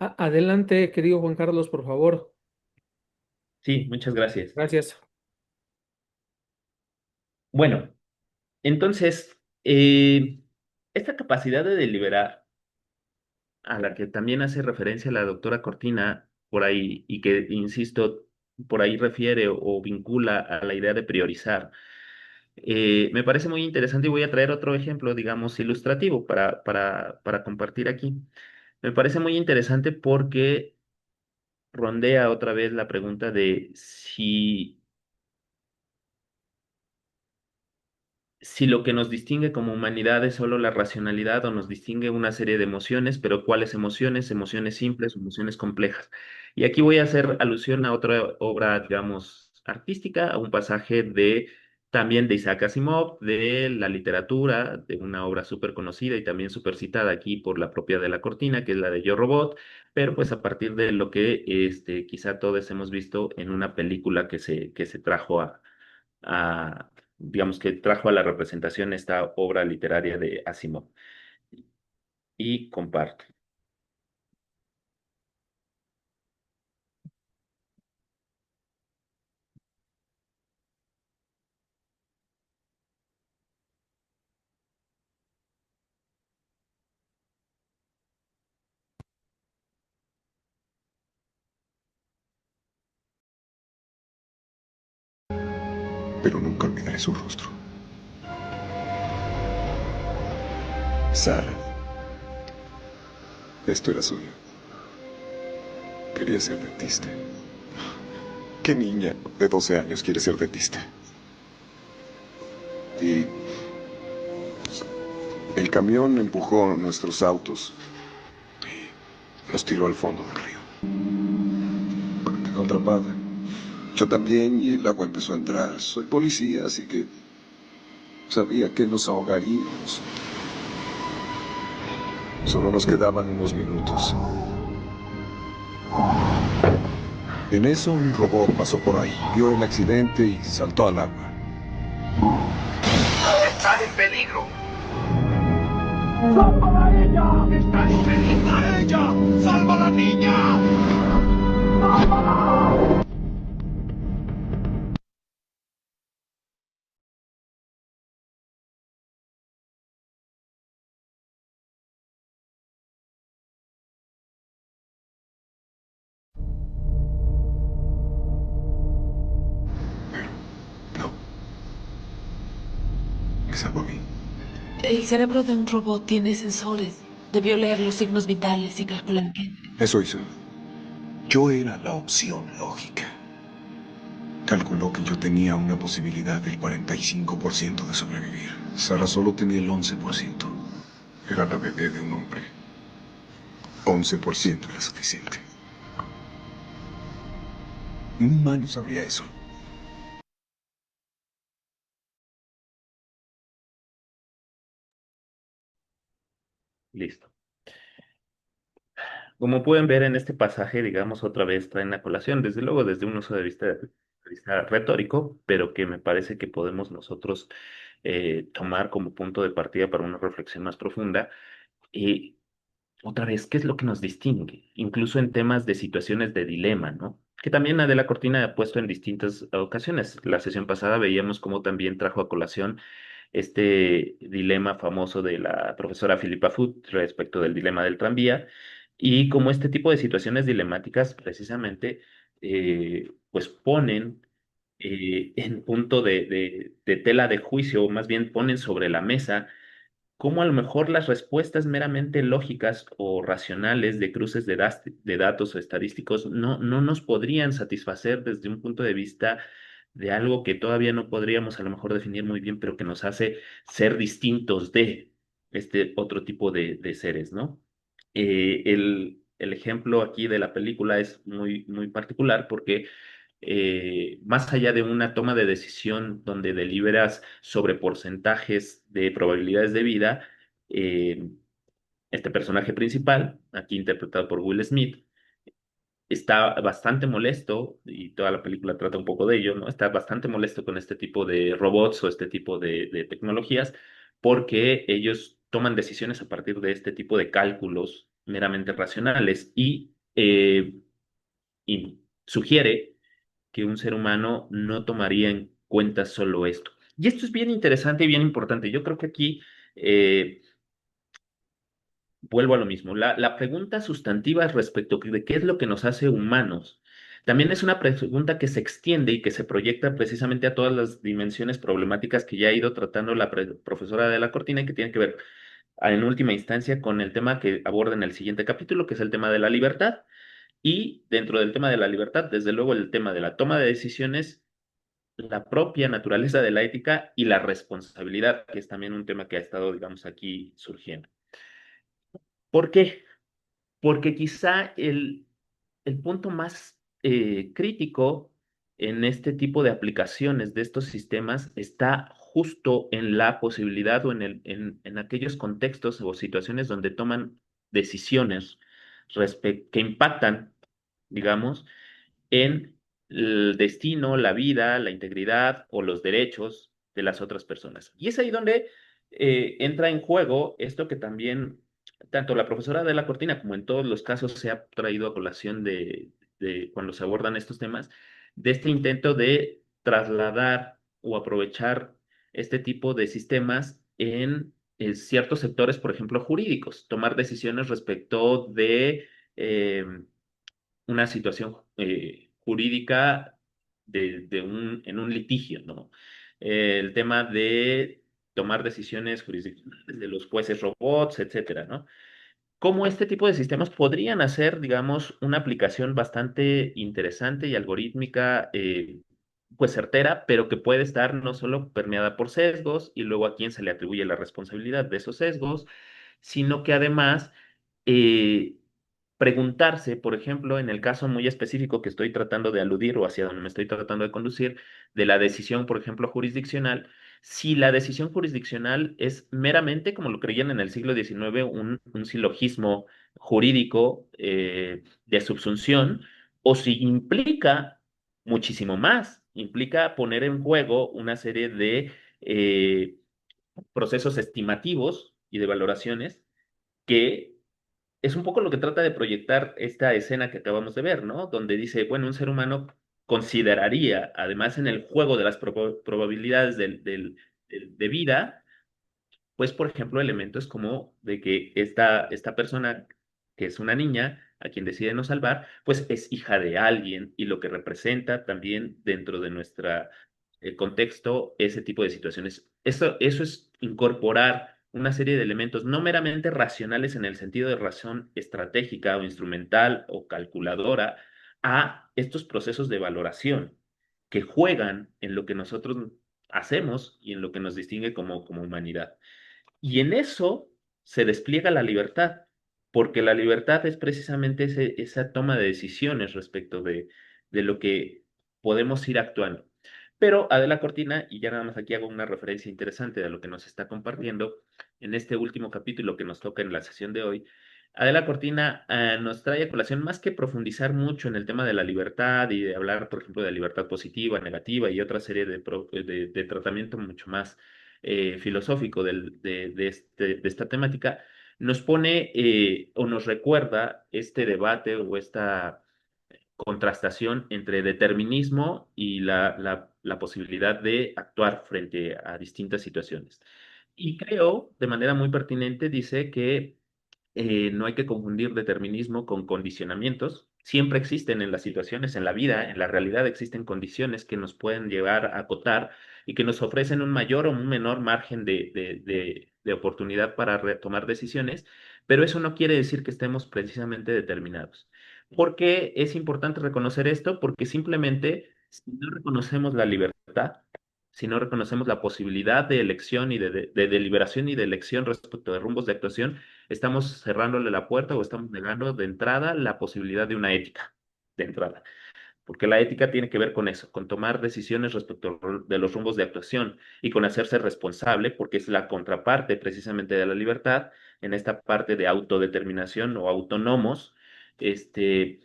Adelante, querido Juan Carlos, por favor. Sí, muchas gracias. Gracias. Bueno, entonces, esta capacidad de deliberar, a la que también hace referencia la doctora Cortina por ahí, y que, insisto, por ahí refiere o vincula a la idea de priorizar, me parece muy interesante y voy a traer otro ejemplo, digamos, ilustrativo para compartir aquí. Me parece muy interesante porque rondea otra vez la pregunta de si lo que nos distingue como humanidad es solo la racionalidad o nos distingue una serie de emociones, pero ¿cuáles emociones? Emociones simples, emociones complejas. Y aquí voy a hacer alusión a otra obra, digamos, artística, a un pasaje también de Isaac Asimov, de la literatura, de una obra súper conocida y también súper citada aquí por la propia de la Cortina, que es la de Yo Robot, pero pues a partir de lo que quizá todos hemos visto en una película que se trajo digamos que trajo a la representación esta obra literaria de Asimov. Y comparto. Pero nunca olvidaré su rostro. Sara. Esto era suyo. Quería ser dentista. ¿Qué niña de 12 años quiere ser dentista? Y el camión empujó nuestros autos y nos tiró al fondo del río. Quedó atrapada. Yo también, y el agua empezó a entrar. Soy policía, así que sabía que nos ahogaríamos. Solo nos quedaban unos minutos. En eso un robot pasó por ahí, vio el accidente y saltó al agua. ¡Está en peligro! ¡Salva a ella! ¡Está en peligro a ella! ¡Salva a la niña! ¡Sálvala! Me salvó a mí. El cerebro de un robot tiene sensores. Debió leer los signos vitales y calcular que... Eso hizo. Yo era la opción lógica. Calculó que yo tenía una posibilidad del 45% de sobrevivir. Sara solo tenía el 11%. Era la bebé de un hombre. 11% era suficiente. Un humano sabría eso. Listo. Como pueden ver en este pasaje, digamos, otra vez traen a colación, desde luego desde un uso de vista retórico, pero que me parece que podemos nosotros tomar como punto de partida para una reflexión más profunda. Y otra vez, ¿qué es lo que nos distingue? Incluso en temas de situaciones de dilema, ¿no? Que también Adela Cortina ha puesto en distintas ocasiones. La sesión pasada veíamos cómo también trajo a colación este dilema famoso de la profesora Philippa Foot respecto del dilema del tranvía y cómo este tipo de situaciones dilemáticas precisamente pues ponen en punto de tela de juicio, o más bien ponen sobre la mesa cómo a lo mejor las respuestas meramente lógicas o racionales de cruces de datos o estadísticos no nos podrían satisfacer desde un punto de vista de algo que todavía no podríamos a lo mejor definir muy bien, pero que nos hace ser distintos de este otro tipo de seres, ¿no? El ejemplo aquí de la película es muy particular porque más allá de una toma de decisión donde deliberas sobre porcentajes de probabilidades de vida, eh, este personaje principal, aquí interpretado por Will Smith, está bastante molesto, y toda la película trata un poco de ello, ¿no? Está bastante molesto con este tipo de robots o este tipo de tecnologías, porque ellos toman decisiones a partir de este tipo de cálculos meramente racionales y sugiere que un ser humano no tomaría en cuenta solo esto. Y esto es bien interesante y bien importante. Yo creo que aquí vuelvo a lo mismo. La pregunta sustantiva respecto de qué es lo que nos hace humanos también es una pregunta que se extiende y que se proyecta precisamente a todas las dimensiones problemáticas que ya ha ido tratando la profesora de la Cortina y que tiene que ver en última instancia con el tema que aborda en el siguiente capítulo, que es el tema de la libertad. Y dentro del tema de la libertad, desde luego el tema de la toma de decisiones, la propia naturaleza de la ética y la responsabilidad, que es también un tema que ha estado, digamos, aquí surgiendo. ¿Por qué? Porque quizá el punto más crítico en este tipo de aplicaciones de estos sistemas está justo en la posibilidad o en aquellos contextos o situaciones donde toman decisiones que impactan, digamos, en el destino, la vida, la integridad o los derechos de las otras personas. Y es ahí donde entra en juego esto que también tanto la profesora de la Cortina como en todos los casos se ha traído a colación de cuando se abordan estos temas, de este intento de trasladar o aprovechar este tipo de sistemas en ciertos sectores, por ejemplo, jurídicos, tomar decisiones respecto de una situación jurídica en un litigio, ¿no? El tema de tomar decisiones jurisdiccionales de los jueces robots, etcétera, ¿no? Cómo este tipo de sistemas podrían hacer, digamos, una aplicación bastante interesante y algorítmica, pues certera, pero que puede estar no solo permeada por sesgos y luego a quién se le atribuye la responsabilidad de esos sesgos, sino que además eh, preguntarse, por ejemplo, en el caso muy específico que estoy tratando de aludir o hacia donde me estoy tratando de conducir, de la decisión, por ejemplo, jurisdiccional, si la decisión jurisdiccional es meramente, como lo creían en el siglo XIX, un silogismo jurídico de subsunción, o si implica muchísimo más, implica poner en juego una serie de procesos estimativos y de valoraciones que es un poco lo que trata de proyectar esta escena que acabamos de ver, ¿no? Donde dice, bueno, un ser humano consideraría, además en el juego de las probabilidades de vida, pues, por ejemplo, elementos como de que esta persona, que es una niña, a quien decide no salvar, pues es hija de alguien y lo que representa también dentro de nuestro contexto ese tipo de situaciones. Eso es incorporar una serie de elementos no meramente racionales en el sentido de razón estratégica o instrumental o calculadora a estos procesos de valoración que juegan en lo que nosotros hacemos y en lo que nos distingue como humanidad. Y en eso se despliega la libertad, porque la libertad es precisamente esa toma de decisiones respecto de lo que podemos ir actuando. Pero Adela Cortina, y ya nada más aquí hago una referencia interesante de lo que nos está compartiendo en este último capítulo que nos toca en la sesión de hoy, Adela Cortina nos trae a colación más que profundizar mucho en el tema de la libertad y de hablar, por ejemplo, de libertad positiva, negativa y otra serie de tratamiento mucho más filosófico de esta temática, nos pone o nos recuerda este debate o esta contrastación entre determinismo y la posibilidad de actuar frente a distintas situaciones. Y creo, de manera muy pertinente, dice que no hay que confundir determinismo con condicionamientos. Siempre existen en las situaciones, en la vida, en la realidad existen condiciones que nos pueden llevar a acotar y que nos ofrecen un mayor o un menor margen de oportunidad para tomar decisiones, pero eso no quiere decir que estemos precisamente determinados. ¿Por qué es importante reconocer esto? Porque simplemente si no reconocemos la libertad, si no reconocemos la posibilidad de elección y de deliberación y de elección respecto de rumbos de actuación, estamos cerrándole la puerta o estamos negando de entrada la posibilidad de una ética, de entrada. Porque la ética tiene que ver con eso, con tomar decisiones respecto de los rumbos de actuación y con hacerse responsable, porque es la contraparte precisamente de la libertad, en esta parte de autodeterminación o autónomos, este,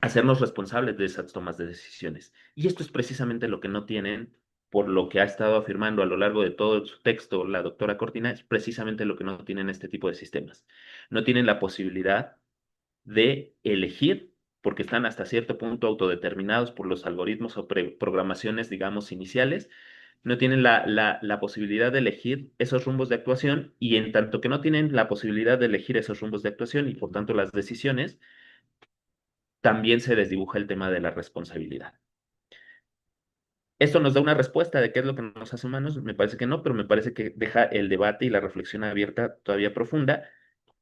hacernos responsables de esas tomas de decisiones. Y esto es precisamente lo que no tienen, por lo que ha estado afirmando a lo largo de todo su texto la doctora Cortina, es precisamente lo que no tienen este tipo de sistemas. No tienen la posibilidad de elegir, porque están hasta cierto punto autodeterminados por los algoritmos o programaciones, digamos, iniciales, no tienen la posibilidad de elegir esos rumbos de actuación y en tanto que no tienen la posibilidad de elegir esos rumbos de actuación y por tanto las decisiones, también se desdibuja el tema de la responsabilidad. ¿Esto nos da una respuesta de qué es lo que nos hace humanos? Me parece que no, pero me parece que deja el debate y la reflexión abierta todavía profunda,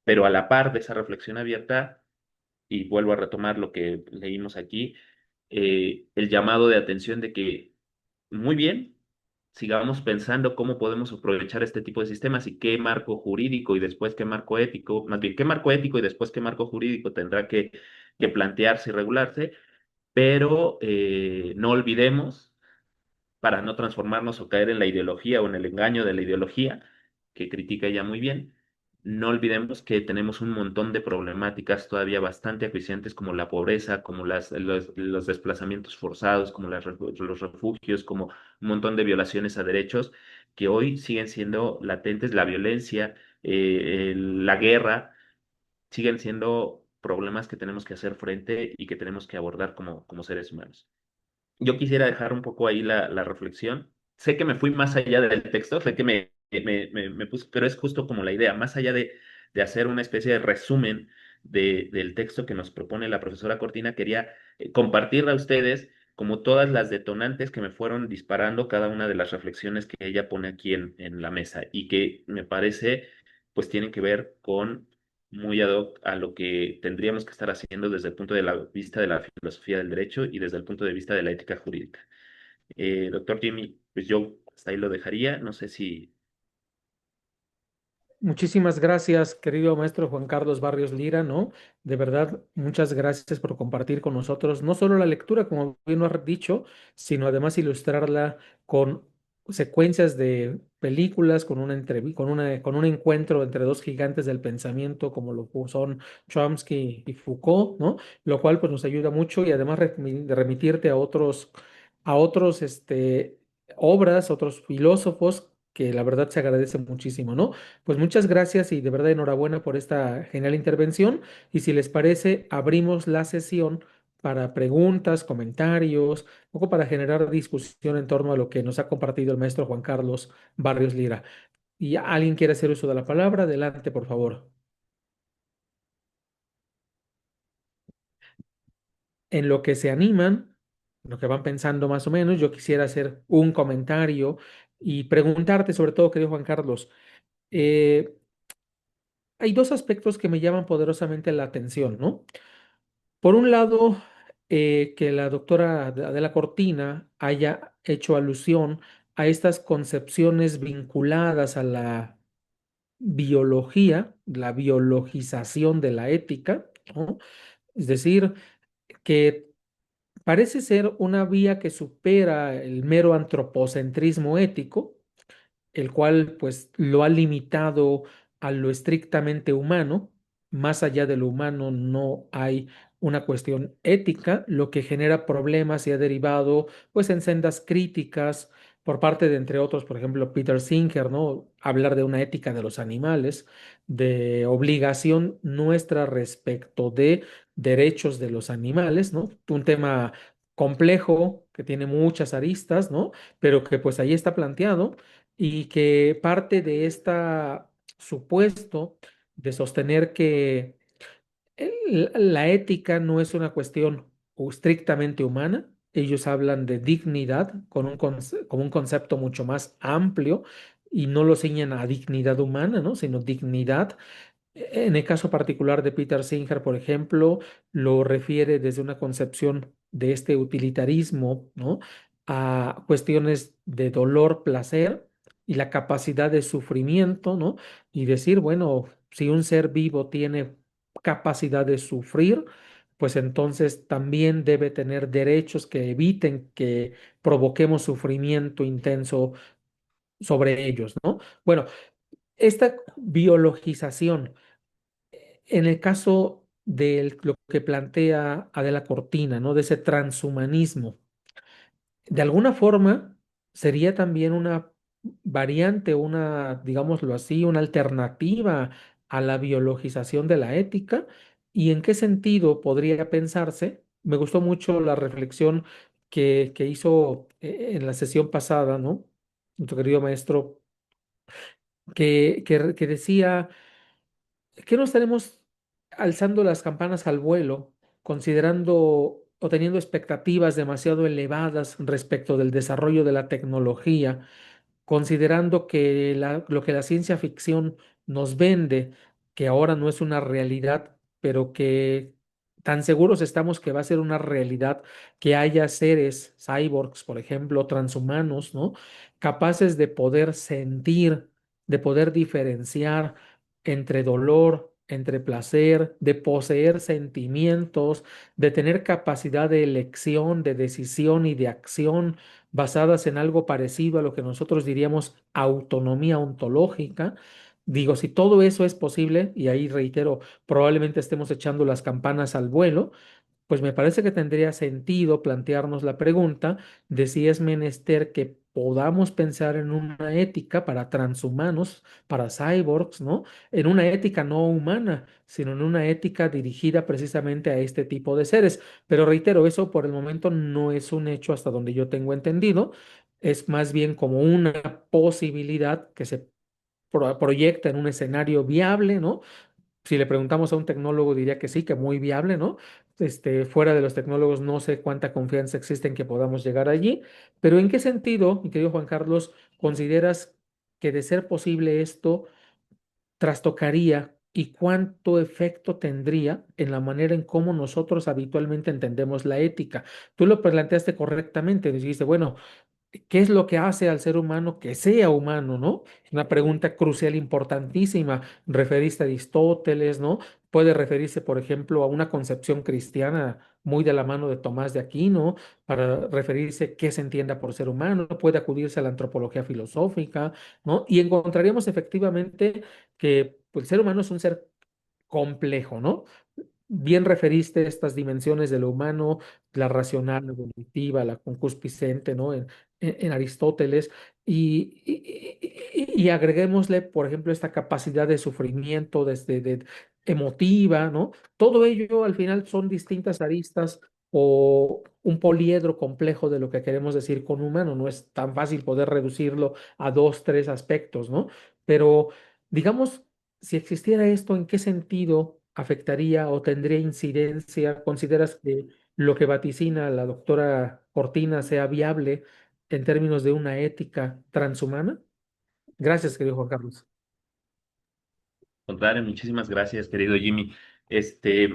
pero a la par de esa reflexión abierta, y vuelvo a retomar lo que leímos aquí, el llamado de atención de que, muy bien, sigamos pensando cómo podemos aprovechar este tipo de sistemas y qué marco jurídico y después qué marco ético, más bien qué marco ético y después qué marco jurídico tendrá que plantearse y regularse, pero no olvidemos, para no transformarnos o caer en la ideología o en el engaño de la ideología, que critica ella muy bien, no olvidemos que tenemos un montón de problemáticas todavía bastante acuciantes como la pobreza, como los desplazamientos forzados, como los refugios, como un montón de violaciones a derechos que hoy siguen siendo latentes, la violencia, la guerra, siguen siendo problemas que tenemos que hacer frente y que tenemos que abordar como seres humanos. Yo quisiera dejar un poco ahí la reflexión. Sé que me fui más allá del texto, sé que me puse, pero es justo como la idea, más allá de hacer una especie de resumen del texto que nos propone la profesora Cortina, quería compartirle a ustedes como todas las detonantes que me fueron disparando cada una de las reflexiones que ella pone aquí en la mesa y que me parece pues tienen que ver con muy ad hoc a lo que tendríamos que estar haciendo desde el punto de la vista de la filosofía del derecho y desde el punto de vista de la ética jurídica. Doctor Jimmy, pues yo hasta ahí lo dejaría. No sé si... Muchísimas gracias, querido maestro Juan Carlos Barrios Lira, ¿no? De verdad, muchas gracias por compartir con nosotros no solo la lectura, como bien lo has dicho, sino además ilustrarla con secuencias de películas con un encuentro entre dos gigantes del pensamiento como lo son Chomsky y Foucault, ¿no? Lo cual pues nos ayuda mucho y además de remitirte a otros, obras, otros filósofos que la verdad se agradece muchísimo, ¿no? Pues muchas gracias y de verdad enhorabuena por esta genial intervención y si les parece, abrimos la sesión para preguntas, comentarios, un poco para generar discusión en torno a lo que nos ha compartido el maestro Juan Carlos Barrios Lira. ¿Y alguien quiere hacer uso de la palabra? Adelante, por favor. En lo que se animan, en lo que van pensando más o menos, yo quisiera hacer un comentario y preguntarte, sobre todo, querido Juan Carlos, eh, hay dos aspectos que me llaman poderosamente la atención, ¿no? Por un lado, que la doctora Adela Cortina haya hecho alusión a estas concepciones vinculadas a la biología, la biologización de la ética, ¿no? Es decir, que parece ser una vía que supera el mero antropocentrismo ético, el cual pues lo ha limitado a lo estrictamente humano. Más allá de lo humano no hay una cuestión ética, lo que genera problemas y ha derivado pues en sendas críticas por parte de, entre otros, por ejemplo, Peter Singer, ¿no? Hablar de una ética de los animales, de obligación nuestra respecto de derechos de los animales, ¿no? Un tema complejo que tiene muchas aristas, ¿no? Pero que pues ahí está planteado y que parte de esta supuesto de sostener que la ética no es una cuestión estrictamente humana. Ellos hablan de dignidad con como un concepto mucho más amplio y no lo ciñen a dignidad humana, ¿no? Sino dignidad. En el caso particular de Peter Singer, por ejemplo, lo refiere desde una concepción de este utilitarismo, ¿no? A cuestiones de dolor, placer y la capacidad de sufrimiento, ¿no? Y decir, bueno, si un ser vivo tiene capacidad de sufrir, pues entonces también debe tener derechos que eviten que provoquemos sufrimiento intenso sobre ellos, ¿no? Bueno, esta biologización en el caso de lo que plantea Adela Cortina, ¿no? De ese transhumanismo, de alguna forma sería también una variante, una, digámoslo así, una alternativa a la biologización de la ética. ¿Y en qué sentido podría pensarse? Me gustó mucho la reflexión que hizo en la sesión pasada, ¿no? Nuestro querido maestro, que decía que no estaremos alzando las campanas al vuelo, considerando o teniendo expectativas demasiado elevadas respecto del desarrollo de la tecnología, considerando que lo que la ciencia ficción nos vende, que ahora no es una realidad, pero que tan seguros estamos que va a ser una realidad, que haya seres, cyborgs, por ejemplo, transhumanos, ¿no? Capaces de poder sentir, de poder diferenciar entre dolor, entre placer, de poseer sentimientos, de tener capacidad de elección, de decisión y de acción basadas en algo parecido a lo que nosotros diríamos autonomía ontológica. Digo, si todo eso es posible, y ahí reitero, probablemente estemos echando las campanas al vuelo, pues me parece que tendría sentido plantearnos la pregunta de si es menester que podamos pensar en una ética para transhumanos, para cyborgs, ¿no? En una ética no humana, sino en una ética dirigida precisamente a este tipo de seres. Pero reitero, eso por el momento no es un hecho hasta donde yo tengo entendido, es más bien como una posibilidad que se proyecta en un escenario viable, ¿no? Si le preguntamos a un tecnólogo, diría que sí, que muy viable, ¿no? Fuera de los tecnólogos, no sé cuánta confianza existe en que podamos llegar allí, pero ¿en qué sentido, mi querido Juan Carlos, consideras que de ser posible esto trastocaría y cuánto efecto tendría en la manera en cómo nosotros habitualmente entendemos la ética? Tú lo planteaste correctamente, dijiste, bueno, ¿qué es lo que hace al ser humano que sea humano, ¿no? Una pregunta crucial, importantísima. Referiste a Aristóteles, ¿no? puede referirse, por ejemplo, a una concepción cristiana muy de la mano de Tomás de Aquino, para referirse qué se entienda por ser humano, puede acudirse a la antropología filosófica, ¿no? Y encontraríamos efectivamente que pues, el ser humano es un ser complejo, ¿no? Bien referiste estas dimensiones de lo humano, la racional, la evolutiva, la concupiscente, ¿no? En Aristóteles, y agreguémosle, por ejemplo, esta capacidad de sufrimiento desde emotiva, ¿no? Todo ello al final son distintas aristas o un poliedro complejo de lo que queremos decir con humano. No es tan fácil poder reducirlo a dos, tres aspectos, ¿no? Pero digamos, si existiera esto, ¿en qué sentido afectaría o tendría incidencia? ¿Consideras que lo que vaticina la doctora Cortina sea viable en términos de una ética transhumana? Gracias, querido Juan Carlos. Contrario, muchísimas gracias, querido Jimmy. Este,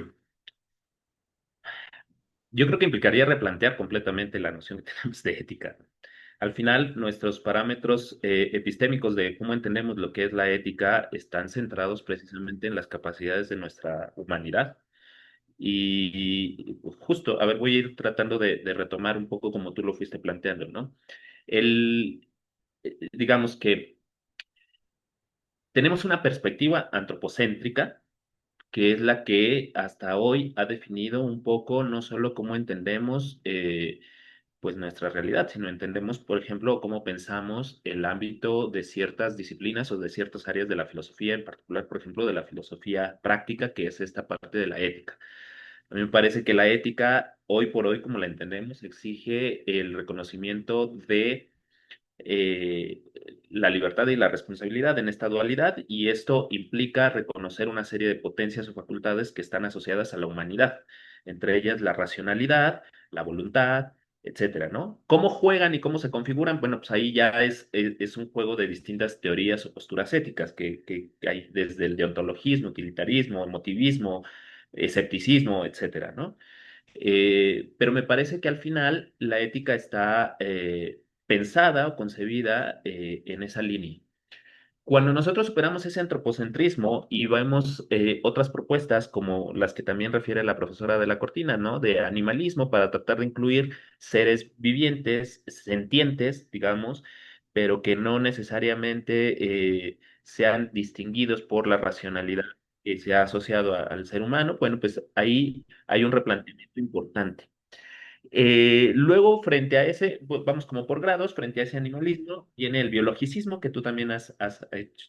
yo creo que implicaría replantear completamente la noción que tenemos de ética. Al final, nuestros parámetros epistémicos de cómo entendemos lo que es la ética están centrados precisamente en las capacidades de nuestra humanidad. Y justo, a ver, voy a ir tratando de retomar un poco como tú lo fuiste planteando, ¿no? El, digamos que tenemos una perspectiva antropocéntrica que es la que hasta hoy ha definido un poco no solo cómo entendemos pues nuestra realidad, sino entendemos, por ejemplo, cómo pensamos el ámbito de ciertas disciplinas o de ciertas áreas de la filosofía, en particular, por ejemplo, de la filosofía práctica, que es esta parte de la ética. A mí me parece que la ética, hoy por hoy, como la entendemos, exige el reconocimiento de eh, la libertad y la responsabilidad en esta dualidad, y esto implica reconocer una serie de potencias o facultades que están asociadas a la humanidad, entre ellas la racionalidad, la voluntad, etcétera, ¿no? ¿Cómo juegan y cómo se configuran? Bueno, pues ahí ya es un juego de distintas teorías o posturas éticas que hay desde el deontologismo, utilitarismo, emotivismo, escepticismo, etcétera, ¿no? Pero me parece que al final la ética está pensada o concebida en esa línea. Cuando nosotros superamos ese antropocentrismo y vemos otras propuestas como las que también refiere la profesora de la Cortina, ¿no? De animalismo para tratar de incluir seres vivientes, sentientes, digamos, pero que no necesariamente sean distinguidos por la racionalidad que se ha asociado al ser humano, bueno, pues ahí hay un replanteamiento importante. Luego, frente a ese, vamos como por grados, frente a ese animalismo, viene el biologicismo, que tú también has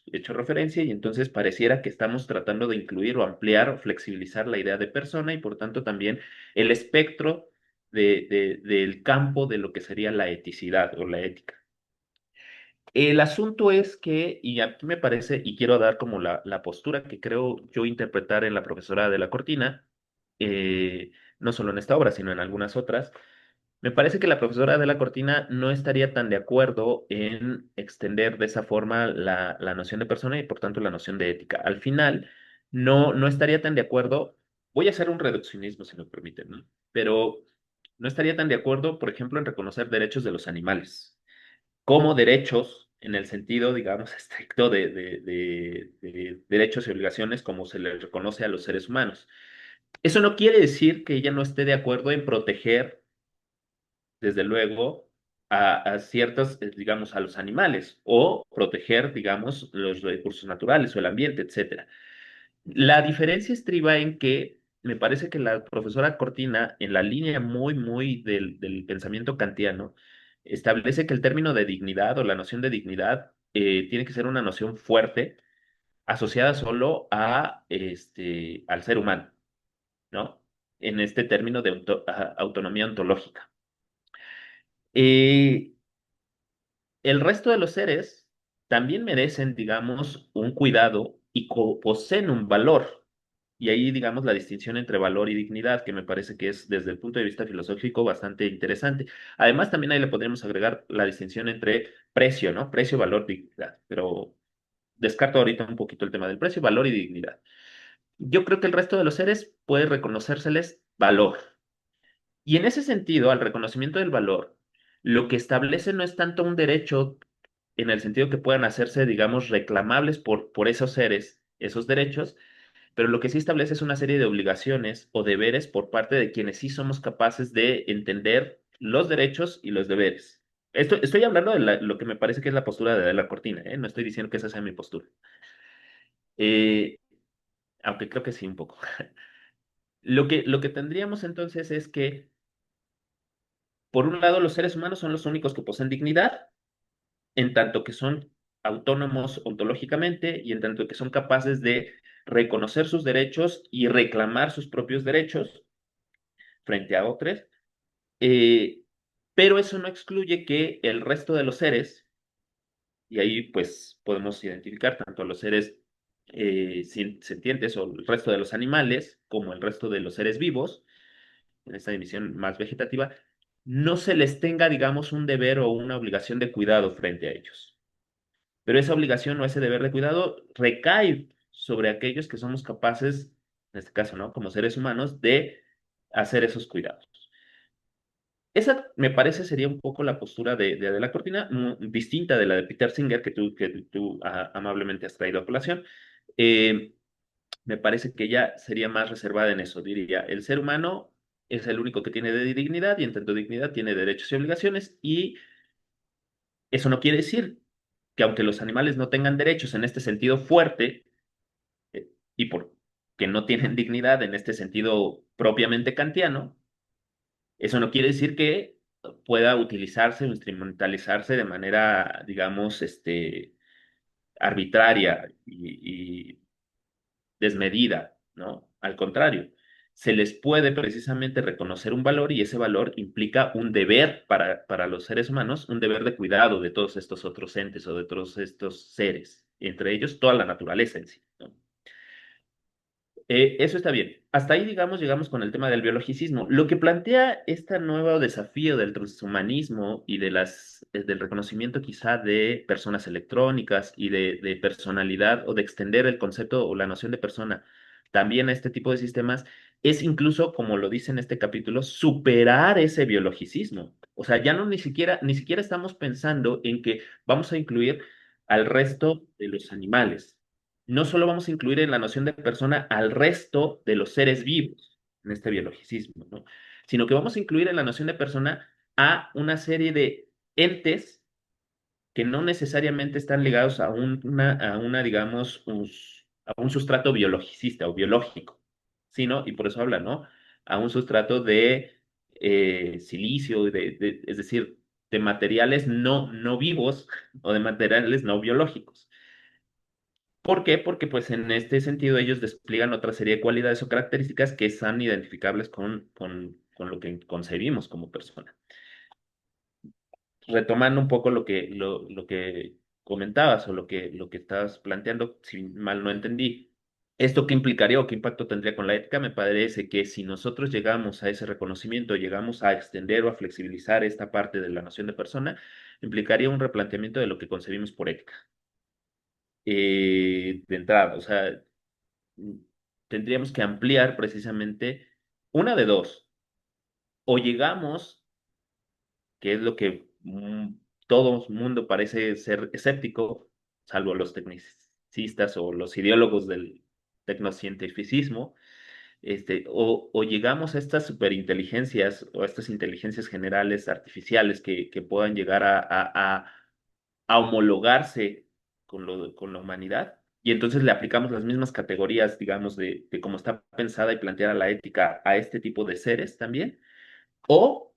hecho referencia, y entonces pareciera que estamos tratando de incluir o ampliar o flexibilizar la idea de persona y por tanto también el espectro del campo de lo que sería la eticidad o la ética. El asunto es que, y a mí me parece, y quiero dar como la postura que creo yo interpretar en la profesora de la Cortina, no solo en esta obra, sino en algunas otras, me parece que la profesora de la Cortina no estaría tan de acuerdo en extender de esa forma la noción de persona y por tanto la noción de ética. Al final, no estaría tan de acuerdo, voy a hacer un reduccionismo si me permiten, ¿no? Pero no estaría tan de acuerdo, por ejemplo, en reconocer derechos de los animales como derechos en el sentido, digamos, estricto de derechos y obligaciones como se les reconoce a los seres humanos. Eso no quiere decir que ella no esté de acuerdo en proteger, desde luego, a ciertos, digamos, a los animales o proteger, digamos, los recursos naturales o el ambiente, etcétera. La diferencia estriba en que me parece que la profesora Cortina, en la línea muy del pensamiento kantiano, establece que el término de dignidad o la noción de dignidad tiene que ser una noción fuerte, asociada solo al ser humano, ¿no? En este término de autonomía ontológica. Eh, el resto de los seres también merecen, digamos, un cuidado y poseen un valor. Y ahí, digamos, la distinción entre valor y dignidad, que me parece que es desde el punto de vista filosófico bastante interesante. Además, también ahí le podríamos agregar la distinción entre precio, ¿no? Precio, valor, dignidad. Pero descarto ahorita un poquito el tema del precio, valor y dignidad. Yo creo que el resto de los seres puede reconocérseles valor. Y en ese sentido, al reconocimiento del valor, lo que establece no es tanto un derecho en el sentido que puedan hacerse, digamos, reclamables por esos seres, esos derechos, pero lo que sí establece es una serie de obligaciones o deberes por parte de quienes sí somos capaces de entender los derechos y los deberes. Estoy hablando de lo que me parece que es la postura de la Cortina, ¿eh? No estoy diciendo que esa sea mi postura. Eh, Aunque creo que sí un poco. Lo que tendríamos entonces es que, por un lado, los seres humanos son los únicos que poseen dignidad, en tanto que son autónomos ontológicamente y en tanto que son capaces de reconocer sus derechos y reclamar sus propios derechos frente a otros. eh, pero eso no excluye que el resto de los seres, y ahí pues podemos identificar tanto a los seres sentientes o el resto de los animales como el resto de los seres vivos, en esta división más vegetativa, no se les tenga, digamos, un deber o una obligación de cuidado frente a ellos. Pero esa obligación o ese deber de cuidado recae sobre aquellos que somos capaces, en este caso, ¿no? Como seres humanos, de hacer esos cuidados. Esa, me parece, sería un poco la postura de Adela Cortina, distinta de la de Peter Singer, que tú amablemente has traído a colación. Eh, Me parece que ella sería más reservada en eso. Diría, el ser humano es el único que tiene dignidad y en tanto dignidad tiene derechos y obligaciones, y eso no quiere decir que aunque los animales no tengan derechos en este sentido fuerte, y porque no tienen dignidad en este sentido propiamente kantiano, eso no quiere decir que pueda utilizarse o instrumentalizarse de manera, digamos, arbitraria y desmedida, ¿no? Al contrario, se les puede precisamente reconocer un valor y ese valor implica un deber para los seres humanos, un deber de cuidado de todos estos otros entes o de todos estos seres, entre ellos toda la naturaleza en sí, ¿no? Eso está bien. Hasta ahí, digamos, llegamos con el tema del biologicismo. Lo que plantea este nuevo desafío del transhumanismo y del reconocimiento quizá de personas electrónicas y de personalidad o de extender el concepto o la noción de persona también a este tipo de sistemas es incluso, como lo dice en este capítulo, superar ese biologicismo. O sea, ya no ni siquiera estamos pensando en que vamos a incluir al resto de los animales. No solo vamos a incluir en la noción de persona al resto de los seres vivos en este biologicismo, ¿no? Sino que vamos a incluir en la noción de persona a una serie de entes que no necesariamente están ligados digamos, a un sustrato biologicista o biológico, sino, y por eso habla, ¿no? A un sustrato de silicio, es decir, de materiales no vivos o de materiales no biológicos. ¿Por qué? Porque pues en este sentido ellos despliegan otra serie de cualidades o características que son identificables con lo que concebimos como persona. Retomando un poco lo que comentabas o lo que estabas planteando, si mal no entendí, ¿esto qué implicaría o qué impacto tendría con la ética? Me parece que si nosotros llegamos a ese reconocimiento, llegamos a extender o a flexibilizar esta parte de la noción de persona, implicaría un replanteamiento de lo que concebimos por ética. De entrada, o sea, mm, tendríamos que ampliar precisamente una de dos. O llegamos, que es lo que todo mundo parece ser escéptico, salvo los tecnicistas o los ideólogos del tecnocientificismo, o llegamos a estas superinteligencias o a estas inteligencias generales artificiales que puedan llegar a homologarse con la humanidad. Y entonces le aplicamos las mismas categorías, digamos, de cómo está pensada y planteada la ética a este tipo de seres también. O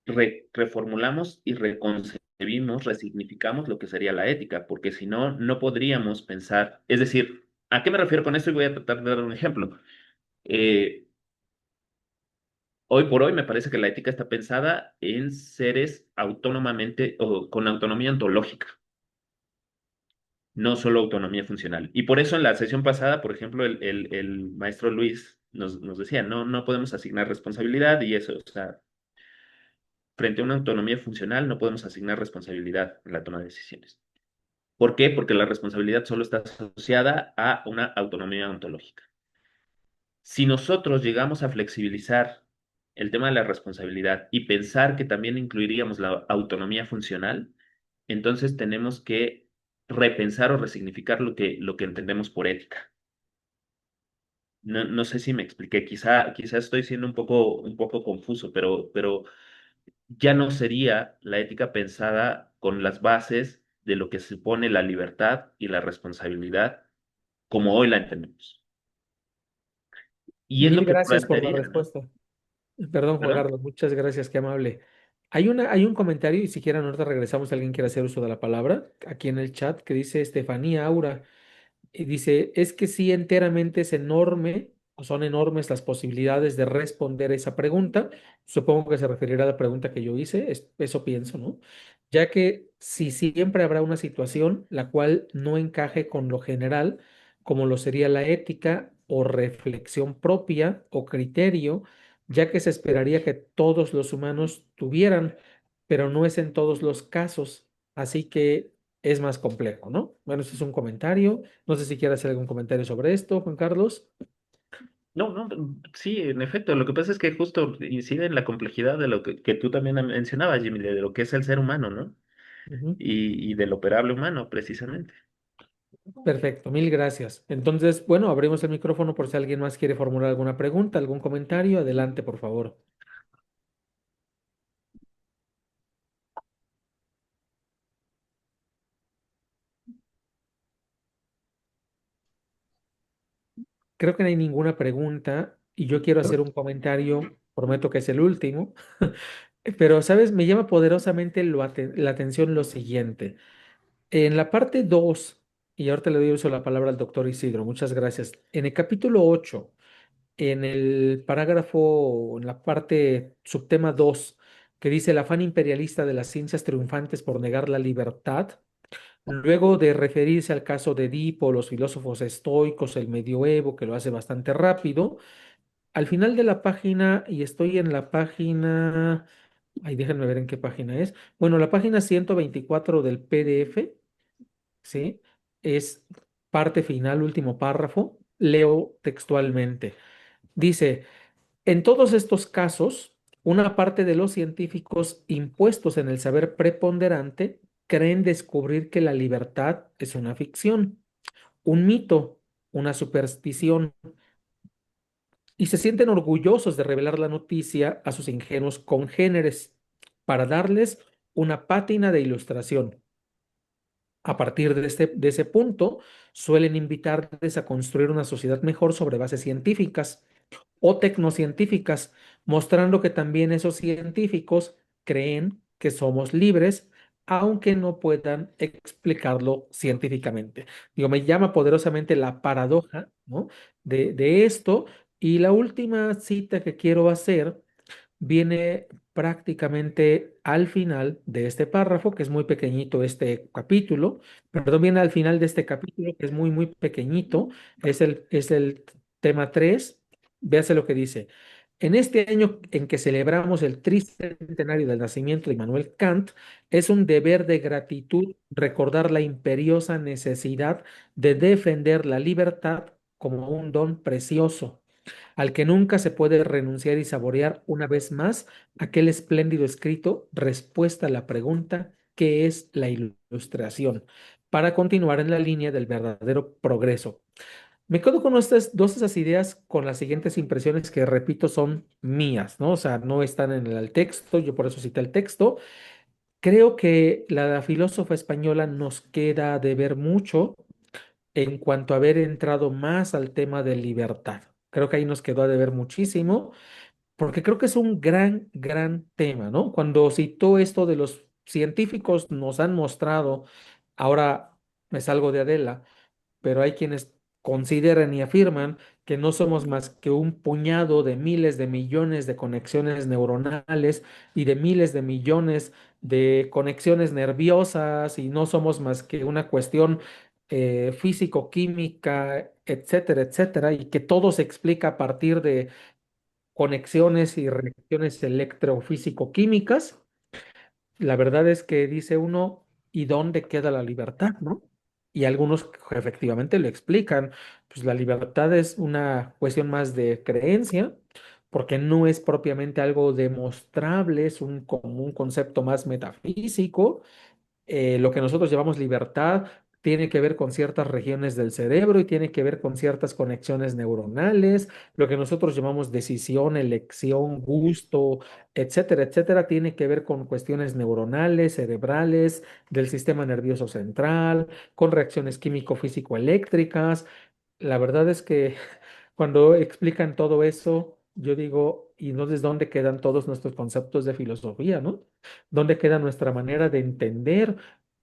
reformulamos y reconcebimos, resignificamos lo que sería la ética, porque si no, no podríamos pensar, es decir, ¿a qué me refiero con esto? Y voy a tratar de dar un ejemplo. Eh, Hoy por hoy me parece que la ética está pensada en seres autónomamente o con autonomía ontológica, no solo autonomía funcional. Y por eso en la sesión pasada, por ejemplo, el maestro Luis nos decía, no podemos asignar responsabilidad y eso, o sea, frente a una autonomía funcional no podemos asignar responsabilidad en la toma de decisiones. ¿Por qué? Porque la responsabilidad solo está asociada a una autonomía ontológica. Si nosotros llegamos a flexibilizar el tema de la responsabilidad y pensar que también incluiríamos la autonomía funcional, entonces tenemos que repensar o resignificar lo que entendemos por ética. No sé si me expliqué, quizá estoy siendo un poco confuso, pero ya no sería la ética pensada con las bases de lo que supone la libertad y la responsabilidad como hoy la entendemos. Y es Mil lo que gracias por la plantearía, ¿no? respuesta. Perdón, Juan ¿Perdón? Carlos, muchas gracias, qué amable. Hay un comentario, y si quieren, ahorita regresamos, si alguien quiere hacer uso de la palabra, aquí en el chat, que dice Estefanía Aura. Y dice, es que sí, enteramente es enorme, o son enormes las posibilidades de responder esa pregunta. Supongo que se referirá a la pregunta que yo hice, eso pienso, ¿no? Ya que si siempre habrá una situación la cual no encaje con lo general, como lo sería la ética o reflexión propia o criterio, ya que se esperaría que todos los humanos tuvieran, pero no es en todos los casos. Así que es más complejo, ¿no? Bueno, ese es un comentario. No sé si quieres hacer algún comentario sobre esto, Juan Carlos. No, sí, en efecto, lo que pasa es que justo incide en la complejidad de lo que tú también mencionabas, Jimmy, de lo que es el ser humano, ¿no? Ujú. Y del operable humano, precisamente. Perfecto, mil gracias. Entonces, bueno, abrimos el micrófono por si alguien más quiere formular alguna pregunta, algún comentario. Adelante, por favor. Creo que no hay ninguna pregunta y yo quiero hacer un comentario, prometo que es el último, pero, ¿sabes? Me llama poderosamente la atención lo siguiente. En la parte 2 y ahorita le doy uso la palabra al doctor Isidro, muchas gracias. En el capítulo 8, en el parágrafo, en la parte subtema 2 que dice el afán imperialista de las ciencias triunfantes por negar la libertad, luego de referirse al caso de Edipo, los filósofos estoicos, el medioevo, que lo hace bastante rápido, al final de la página, y estoy en la página, ay, déjenme ver en qué página es, bueno, la página 124 del PDF, ¿sí? Es parte final, último párrafo, leo textualmente. Dice, en todos estos casos, una parte de los científicos impuestos en el saber preponderante creen descubrir que la libertad es una ficción, un mito, una superstición, y se sienten orgullosos de revelar la noticia a sus ingenuos congéneres para darles una pátina de ilustración. A partir de ese punto, suelen invitarles a construir una sociedad mejor sobre bases científicas o tecnocientíficas, mostrando que también esos científicos creen que somos libres, aunque no puedan explicarlo científicamente. Digo, me llama poderosamente la paradoja, ¿no? de esto. Y la última cita que quiero hacer viene prácticamente al final de este párrafo, que es muy pequeñito este capítulo, perdón, viene al final de este capítulo, que es muy, muy pequeñito, es el tema 3. Véase lo que dice. En este año en que celebramos el triste centenario del nacimiento de Immanuel Kant, es un deber de gratitud recordar la imperiosa necesidad de defender la libertad como un don precioso al que nunca se puede renunciar y saborear una vez más aquel espléndido escrito, respuesta a la pregunta, ¿qué es la ilustración? Para continuar en la línea del verdadero progreso. Me quedo con estas dos esas ideas con las siguientes impresiones que, repito, son mías, ¿no? O sea, no están en el texto, yo por eso cité el texto. Creo que la filósofa española nos queda de ver mucho en cuanto a haber entrado más al tema de libertad. Creo que ahí nos quedó a deber muchísimo, porque creo que es un gran, gran tema, ¿no? Cuando citó esto de los científicos, nos han mostrado, ahora me salgo de Adela, pero hay quienes consideran y afirman que no somos más que un puñado de miles de millones de conexiones neuronales y de miles de millones de conexiones nerviosas y no somos más que una cuestión físico-química, etcétera, etcétera, y que todo se explica a partir de conexiones y reacciones electrofísico-químicas. La verdad es que dice uno, ¿y dónde queda la libertad, no? Y algunos efectivamente lo explican, pues la libertad es una cuestión más de creencia, porque no es propiamente algo demostrable, es como un concepto más metafísico. Lo que nosotros llamamos libertad tiene que ver con ciertas regiones del cerebro y tiene que ver con ciertas conexiones neuronales, lo que nosotros llamamos decisión, elección, gusto, etcétera, etcétera, tiene que ver con cuestiones neuronales, cerebrales, del sistema nervioso central, con reacciones químico-físico-eléctricas. La verdad es que cuando explican todo eso, yo digo, ¿y entonces dónde quedan todos nuestros conceptos de filosofía, ¿no? ¿Dónde queda nuestra manera de entender?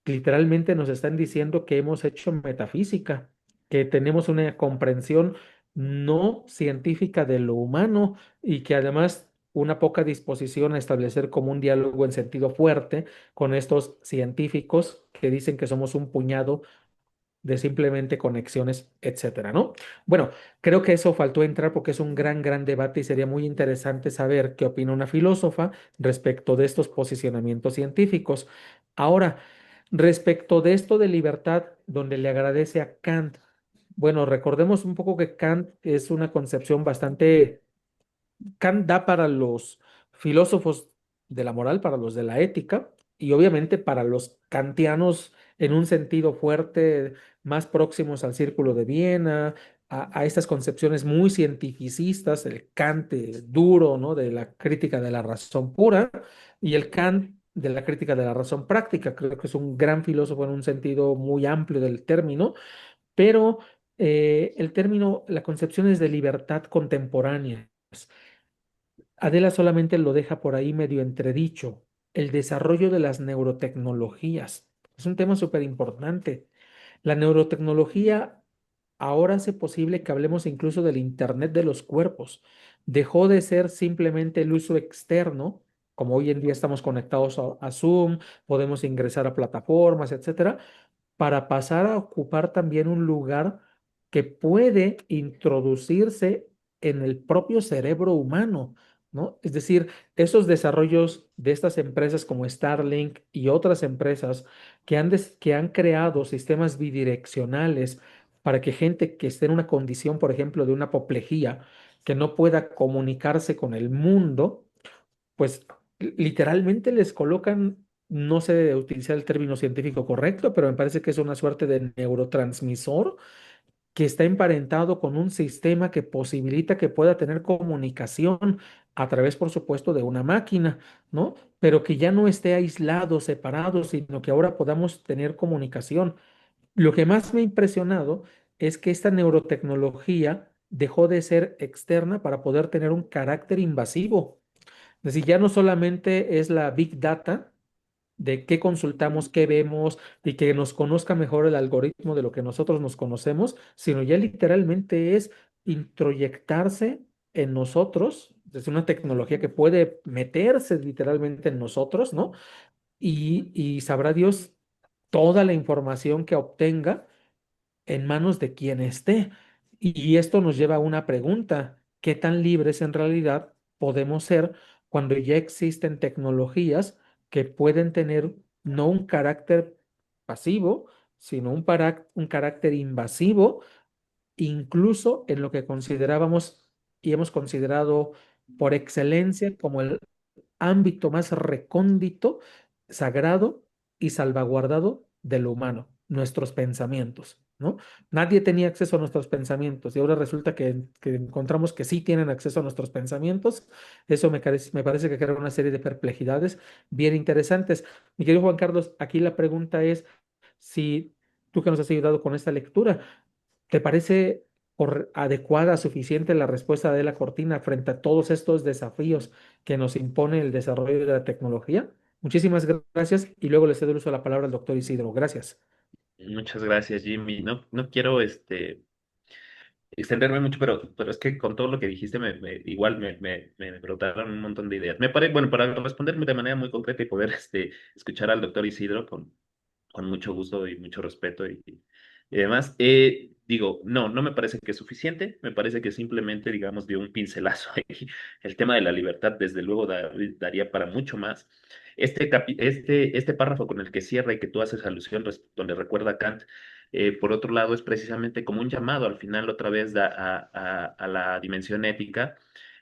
Literalmente nos están diciendo que hemos hecho metafísica, que tenemos una comprensión no científica de lo humano y que además una poca disposición a establecer como un diálogo en sentido fuerte con estos científicos que dicen que somos un puñado de simplemente conexiones, etcétera, ¿no? Bueno, creo que eso faltó entrar porque es un gran, gran debate y sería muy interesante saber qué opina una filósofa respecto de estos posicionamientos científicos. Ahora, respecto de esto de libertad, donde le agradece a Kant, bueno, recordemos un poco que Kant es una concepción bastante Kant da para los filósofos de la moral, para los de la ética, y obviamente para los kantianos en un sentido fuerte, más próximos al Círculo de Viena, a estas concepciones muy cientificistas, el Kant duro, ¿no? De la crítica de la razón pura, y el Kant de la crítica de la razón práctica. Creo que es un gran filósofo en un sentido muy amplio del término, pero el término, la concepción es de libertad contemporánea. Adela solamente lo deja por ahí medio entredicho. El desarrollo de las neurotecnologías es un tema súper importante. La neurotecnología ahora hace posible que hablemos incluso del Internet de los cuerpos. Dejó de ser simplemente el uso externo, como hoy en día estamos conectados a Zoom, podemos ingresar a plataformas, etcétera, para pasar a ocupar también un lugar que puede introducirse en el propio cerebro humano, ¿no? Es decir, esos desarrollos de estas empresas como Starlink y otras empresas que han creado sistemas bidireccionales para que gente que esté en una condición, por ejemplo, de una apoplejía, que no pueda comunicarse con el mundo, pues literalmente les colocan, no sé utilizar el término científico correcto, pero me parece que es una suerte de neurotransmisor que está emparentado con un sistema que posibilita que pueda tener comunicación a través, por supuesto, de una máquina, ¿no? Pero que ya no esté aislado, separado, sino que ahora podamos tener comunicación. Lo que más me ha impresionado es que esta neurotecnología dejó de ser externa para poder tener un carácter invasivo. Es decir, ya no solamente es la Big Data de qué consultamos, qué vemos y que nos conozca mejor el algoritmo de lo que nosotros nos conocemos, sino ya literalmente es introyectarse en nosotros, desde una tecnología que puede meterse literalmente en nosotros, ¿no? Y sabrá Dios toda la información que obtenga en manos de quien esté. Y esto nos lleva a una pregunta: ¿qué tan libres en realidad podemos ser cuando ya existen tecnologías que pueden tener no un carácter pasivo, sino un carácter invasivo, incluso en lo que considerábamos y hemos considerado por excelencia como el ámbito más recóndito, sagrado y salvaguardado de lo humano, nuestros pensamientos, ¿no? Nadie tenía acceso a nuestros pensamientos y ahora resulta que encontramos que sí tienen acceso a nuestros pensamientos. Eso me parece que crea una serie de perplejidades bien interesantes. Mi querido Juan Carlos, aquí la pregunta es si tú que nos has ayudado con esta lectura, ¿te parece adecuada, suficiente la respuesta de la Cortina frente a todos estos desafíos que nos impone el desarrollo de la tecnología? Muchísimas gracias y luego le cedo el uso de la palabra al doctor Isidro. Gracias. Muchas gracias, Jimmy. No, no quiero extenderme mucho, pero es que con todo lo que dijiste igual me brotaron un montón de ideas. Me parece, bueno, para responderme de manera muy concreta y poder escuchar al doctor Isidro con mucho gusto y mucho respeto y demás. Digo, no, no me parece que es suficiente, me parece que simplemente, digamos, dio un pincelazo ahí. El tema de la libertad, desde luego, daría para mucho más. Este párrafo con el que cierra y que tú haces alusión, donde recuerda a Kant, por otro lado, es precisamente como un llamado al final otra vez a la dimensión ética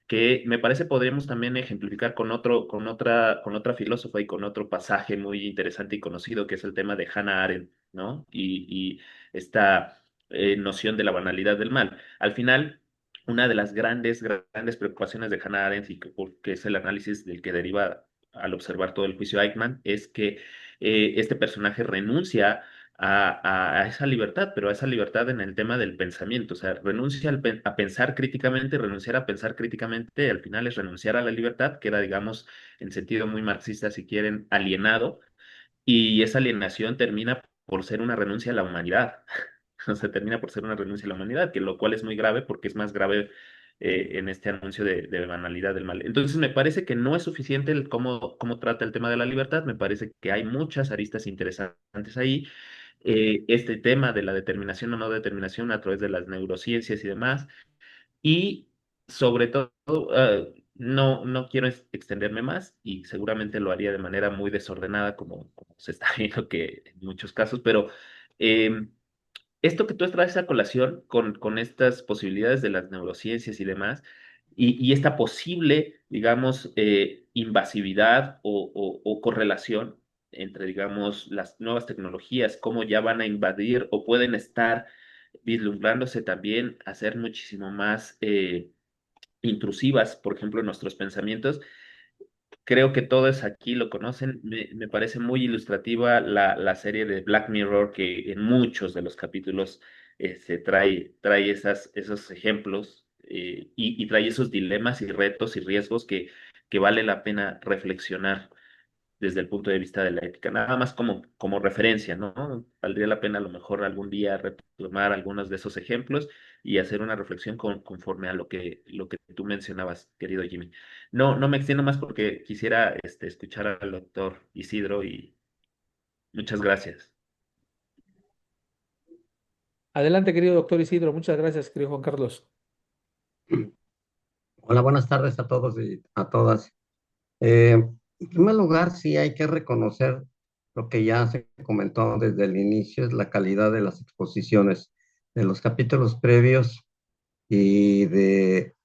que me parece podríamos también ejemplificar con otra filósofa y con otro pasaje muy interesante y conocido, que es el tema de Hannah Arendt, ¿no? Y esta noción de la banalidad del mal. Al final, una de las grandes preocupaciones de Hannah Arendt, y que es el análisis del que deriva al observar todo el juicio Eichmann, es que este personaje renuncia a esa libertad, pero a esa libertad en el tema del pensamiento, o sea, renuncia a pensar críticamente, renunciar a pensar críticamente, al final es renunciar a la libertad, que era, digamos, en sentido muy marxista, si quieren, alienado, y esa alienación termina por ser una renuncia a la humanidad. O sea, termina por ser una renuncia a la humanidad, que lo cual es muy grave porque es más grave en este anuncio de banalidad del mal. Entonces, me parece que no es suficiente el cómo trata el tema de la libertad, me parece que hay muchas aristas interesantes ahí. Este tema de la determinación o no determinación a través de las neurociencias y demás, y sobre todo, no quiero extenderme más y seguramente lo haría de manera muy desordenada como se está viendo que en muchos casos, pero em, esto que tú traes a colación con estas posibilidades de las neurociencias y demás, y esta posible, digamos, invasividad o correlación entre, digamos, las nuevas tecnologías, cómo ya van a invadir o pueden estar vislumbrándose también a ser muchísimo más intrusivas, por ejemplo, en nuestros pensamientos. Creo que todos aquí lo conocen. Me parece muy ilustrativa la serie de Black Mirror, que en muchos de los capítulos trae esos ejemplos y trae esos dilemas y retos y riesgos que vale la pena reflexionar desde el punto de vista de la ética, nada más como referencia, ¿no? Valdría la pena a lo mejor algún día retomar algunos de esos ejemplos y hacer una reflexión conforme a lo que tú mencionabas, querido Jimmy. No me extiendo más porque quisiera escuchar al doctor Isidro y muchas gracias. Adelante, querido doctor Isidro. Muchas gracias, querido Juan Carlos. Hola, buenas tardes a todos y a todas. En primer lugar, sí hay que reconocer lo que ya se comentó desde el inicio, es la calidad de las exposiciones de los capítulos previos y de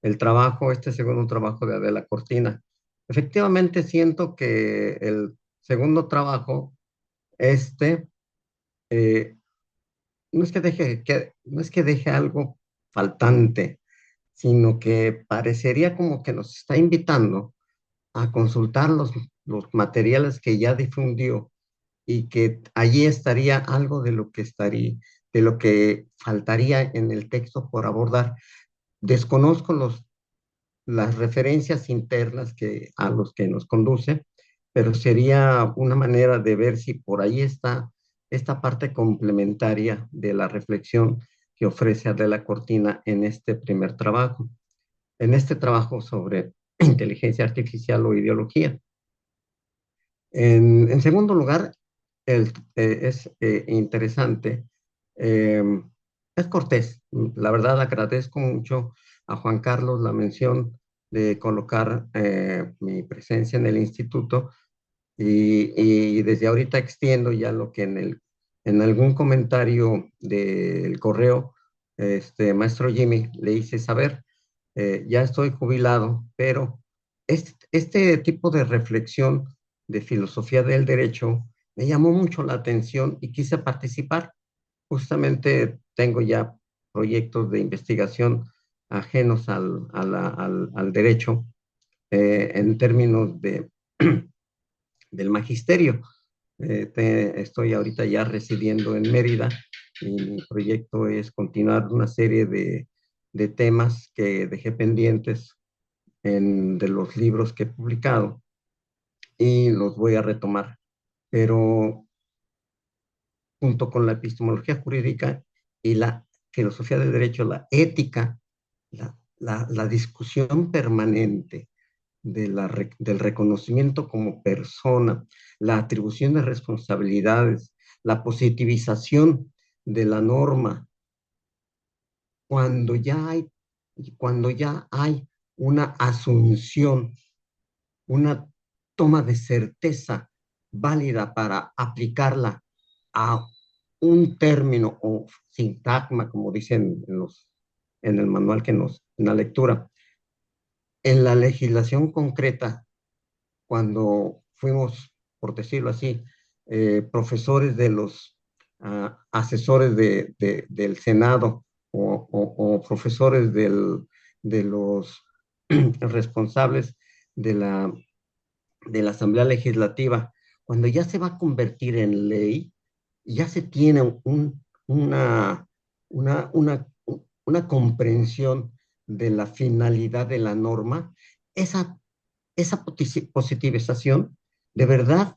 el trabajo, este segundo trabajo de Adela Cortina. Efectivamente, siento que el segundo trabajo, este, eh, no es que deje algo faltante, sino que parecería como que nos está invitando a consultar los materiales que ya difundió y que allí estaría algo de lo que faltaría en el texto por abordar. Desconozco las referencias internas a los que nos conduce, pero sería una manera de ver si por ahí está esta parte complementaria de la reflexión que ofrece Adela Cortina en este primer trabajo, en este trabajo sobre inteligencia artificial o ideología. En segundo lugar, es interesante, eh, es cortés. La verdad, agradezco mucho a Juan Carlos la mención de colocar mi presencia en el instituto y desde ahorita extiendo ya lo que en algún comentario del correo, maestro Jimmy, le hice saber, ya estoy jubilado, pero este tipo de reflexión de filosofía del derecho me llamó mucho la atención y quise participar. Justamente tengo ya proyectos de investigación ajenos al derecho en términos del magisterio. Estoy ahorita ya residiendo en Mérida y mi proyecto es continuar una serie de temas que dejé pendientes de los libros que he publicado y los voy a retomar. Pero junto con la epistemología jurídica y la filosofía del derecho, la ética, la discusión permanente del reconocimiento como persona, la atribución de responsabilidades, la positivización de la norma, cuando ya hay, cuando ya hay una asunción, una toma de certeza válida para aplicarla a un término o sintagma, como dicen en el manual en la lectura. En la legislación concreta, cuando fuimos, por decirlo así, profesores de los asesores del Senado o profesores de los responsables de la Asamblea Legislativa, cuando ya se va a convertir en ley, ya se tiene una, una comprensión de la finalidad de la norma, esa positivización de verdad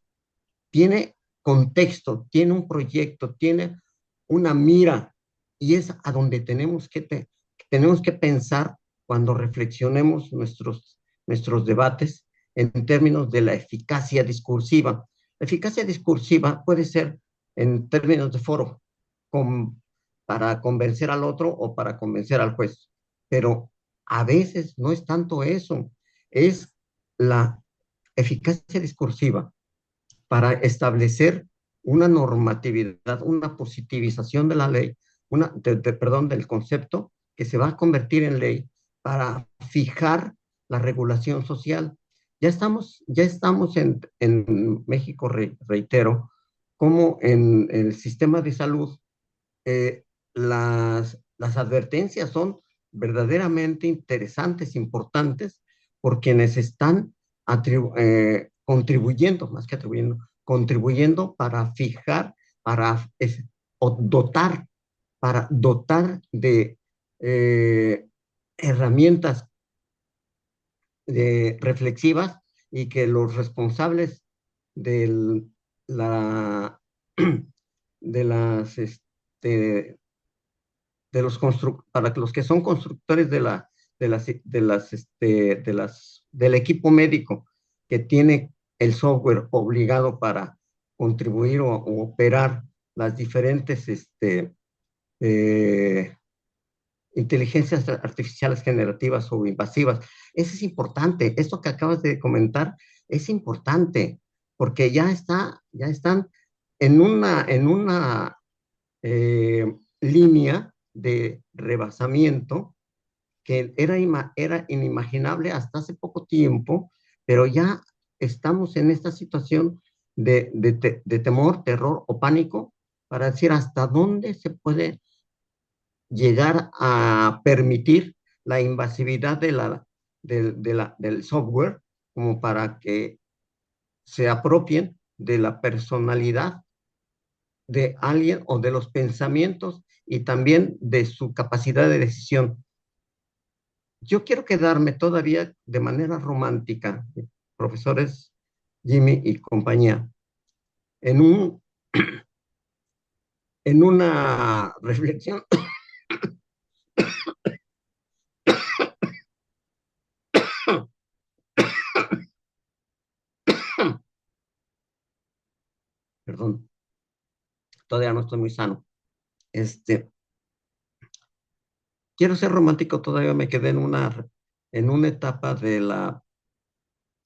tiene contexto, tiene un proyecto, tiene una mira, y es a donde tenemos que pensar cuando reflexionemos nuestros debates en términos de la eficacia discursiva. La eficacia discursiva puede ser en términos de foro, para convencer al otro o para convencer al juez, pero a veces no es tanto eso, es la eficacia discursiva para establecer una normatividad, una positivización de la ley, perdón, del concepto que se va a convertir en ley para fijar la regulación social. Ya estamos en México, reitero, como en el sistema de salud, las advertencias son verdaderamente interesantes, importantes, por quienes están contribuyendo, más que atribuyendo, contribuyendo para fijar, o dotar de herramientas reflexivas, y que los responsables de las para los que son constructores del equipo médico que tiene el software obligado para contribuir o operar las diferentes inteligencias artificiales generativas o invasivas. Eso es importante. Esto que acabas de comentar es importante, porque ya están en una línea de rebasamiento que era inimaginable hasta hace poco tiempo, pero ya estamos en esta situación de temor, terror o pánico, para decir hasta dónde se puede llegar a permitir la invasividad del software, como para que se apropien de la personalidad de alguien o de los pensamientos y también de su capacidad de decisión. Yo quiero quedarme todavía de manera romántica, profesores Jimmy y compañía, en una reflexión perdón, todavía no estoy muy sano. Quiero ser romántico, todavía me quedé en una etapa del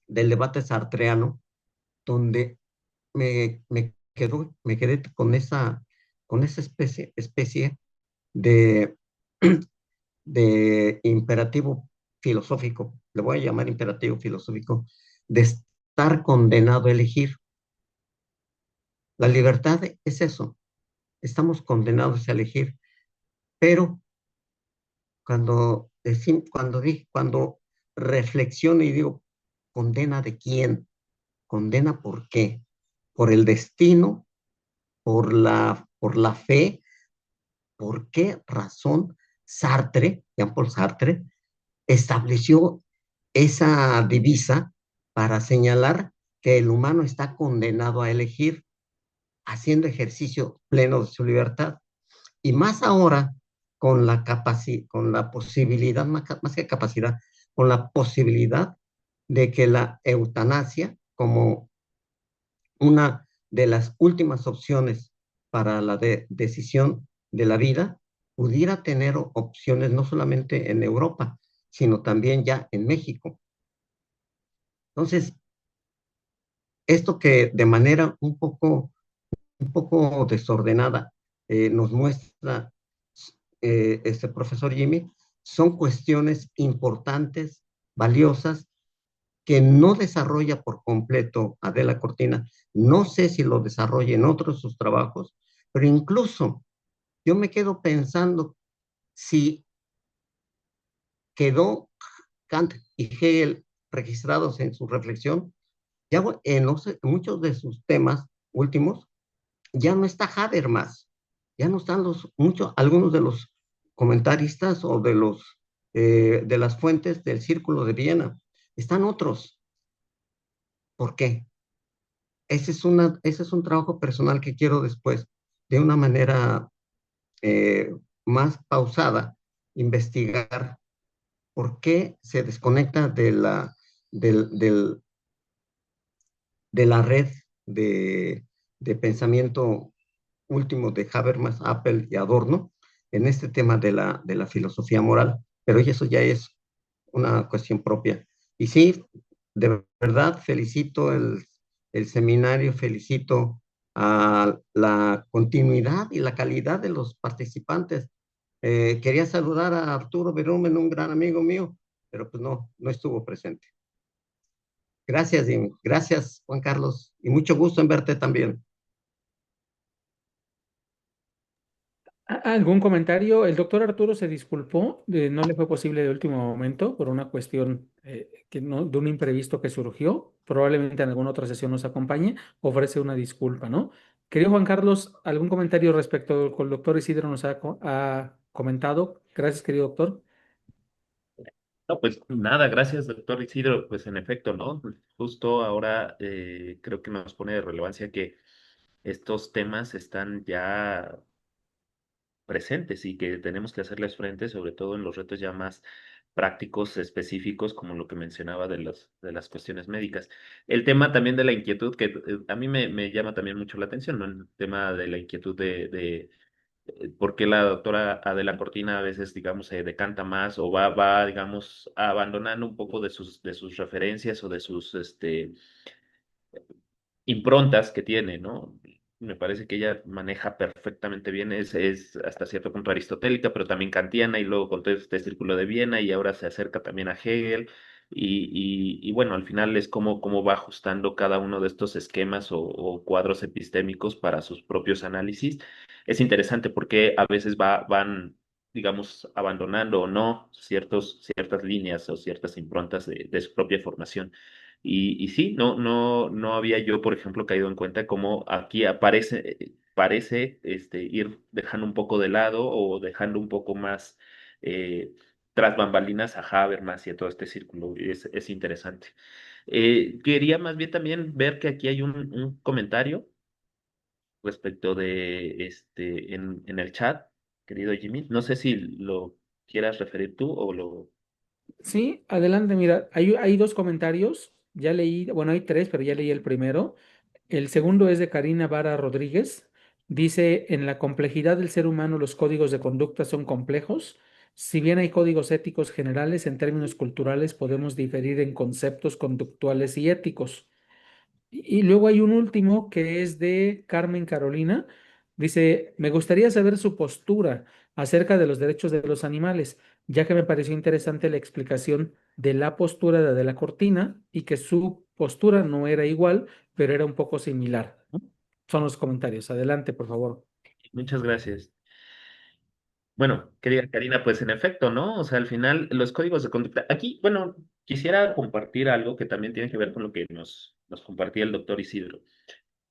debate sartreano, donde me quedé con esa especie de, de imperativo filosófico, le voy a llamar imperativo filosófico, de estar condenado a elegir. La libertad es eso, estamos condenados a elegir, pero cuando reflexiono y digo, ¿condena de quién? ¿Condena por qué? ¿Por el destino? ¿Por la fe? ¿Por qué razón Sartre, Jean-Paul Sartre, estableció esa divisa para señalar que el humano está condenado a elegir, haciendo ejercicio pleno de su libertad? Y más ahora, con la posibilidad, más que capacidad, con la posibilidad de que la eutanasia, como una de las últimas opciones para la decisión de la vida, pudiera tener opciones no solamente en Europa, sino también ya en México. Entonces, esto que de manera un poco desordenada nos muestra este profesor Jimmy, son cuestiones importantes, valiosas, que no desarrolla por completo Adela Cortina. No sé si lo desarrolla en otros de sus trabajos, pero incluso yo me quedo pensando si quedó Kant y Hegel registrados en su reflexión, ya en muchos de sus temas últimos, ya no está Habermas, ya no están algunos de los comentaristas o de las fuentes del Círculo de Viena, están otros. ¿Por qué? Ese es un trabajo personal que quiero después, de una manera eh, más pausada, investigar por qué se desconecta del, del- de la red de, de pensamiento último de Habermas, Apple y Adorno en este tema de la filosofía moral, pero eso ya es una cuestión propia. Y sí, de verdad felicito el seminario, felicito a la continuidad y la calidad de los participantes. Quería saludar a Arturo Berumen, un gran amigo mío, pero pues no estuvo presente. Gracias, Jimmy. Gracias, Juan Carlos. Y mucho gusto en verte también. ¿Algún comentario? El doctor Arturo se disculpó, no le fue posible de último momento por una cuestión de un imprevisto que surgió. Probablemente en alguna otra sesión nos acompañe. Ofrece una disculpa, ¿no? Querido Juan Carlos, ¿algún comentario respecto a lo que el doctor Isidro nos ha comentado? Gracias, querido doctor. No, pues nada, gracias, doctor Isidro. Pues en efecto, ¿no? Justo ahora creo que nos pone de relevancia que estos temas están ya presentes y que tenemos que hacerles frente, sobre todo en los retos ya más prácticos, específicos, como lo que mencionaba de las cuestiones médicas. El tema también de la inquietud, que a mí me llama también mucho la atención, ¿no? El tema de la inquietud de por qué la doctora Adela Cortina a veces, digamos, se decanta más o digamos, abandonando un poco de sus referencias o de sus, improntas que tiene, ¿no? Me parece que ella maneja perfectamente bien, es hasta cierto punto aristotélica, pero también kantiana, y luego con todo este círculo de Viena, y ahora se acerca también a Hegel, y bueno, al final es cómo va ajustando cada uno de estos esquemas o cuadros epistémicos para sus propios análisis. Es interesante porque a veces van, digamos, abandonando o no ciertas líneas o ciertas improntas de su propia formación. Y sí, no había yo, por ejemplo, caído en cuenta cómo aquí parece ir dejando un poco de lado o dejando un poco más tras bambalinas a Habermas y a todo este círculo. Es interesante. Quería más bien también ver que aquí hay un comentario respecto de en el chat, querido Jimmy. No sé si lo quieras referir tú o lo. Sí, adelante, mira, hay dos comentarios. Ya leí, bueno, hay tres, pero ya leí el primero. El segundo es de Karina Vara Rodríguez. Dice, en la complejidad del ser humano los códigos de conducta son complejos. Si bien hay códigos éticos generales, en términos culturales podemos diferir en conceptos conductuales y éticos. Y luego hay un último que es de Carmen Carolina. Dice, me gustaría saber su postura acerca de los derechos de los animales, ya que me pareció interesante la explicación de la postura de Adela Cortina y que su postura no era igual, pero era un poco similar, ¿no? Son los comentarios. Adelante, por favor. Muchas gracias. Bueno, querida Karina, pues en efecto, ¿no? O sea, al final, los códigos de conducta. Aquí, bueno, quisiera compartir algo que también tiene que ver con lo que nos compartía el doctor Isidro.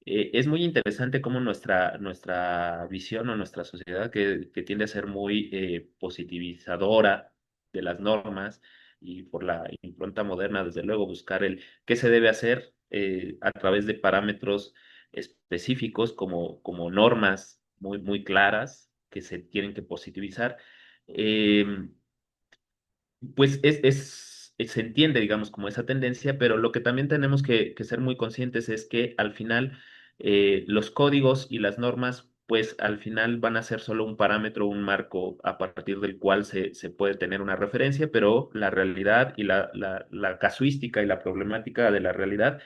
Es muy interesante cómo nuestra visión o nuestra sociedad, que tiende a ser muy positivizadora de las normas y por la impronta moderna, desde luego, buscar el qué se debe hacer a través de parámetros específicos como normas muy claras que se tienen que positivizar. Em, pues se entiende, digamos, como esa tendencia, pero lo que también tenemos que ser muy conscientes es que al final los códigos y las normas, pues al final van a ser solo un parámetro, un marco a partir del cual se puede tener una referencia, pero la realidad y la casuística y la problemática de la realidad,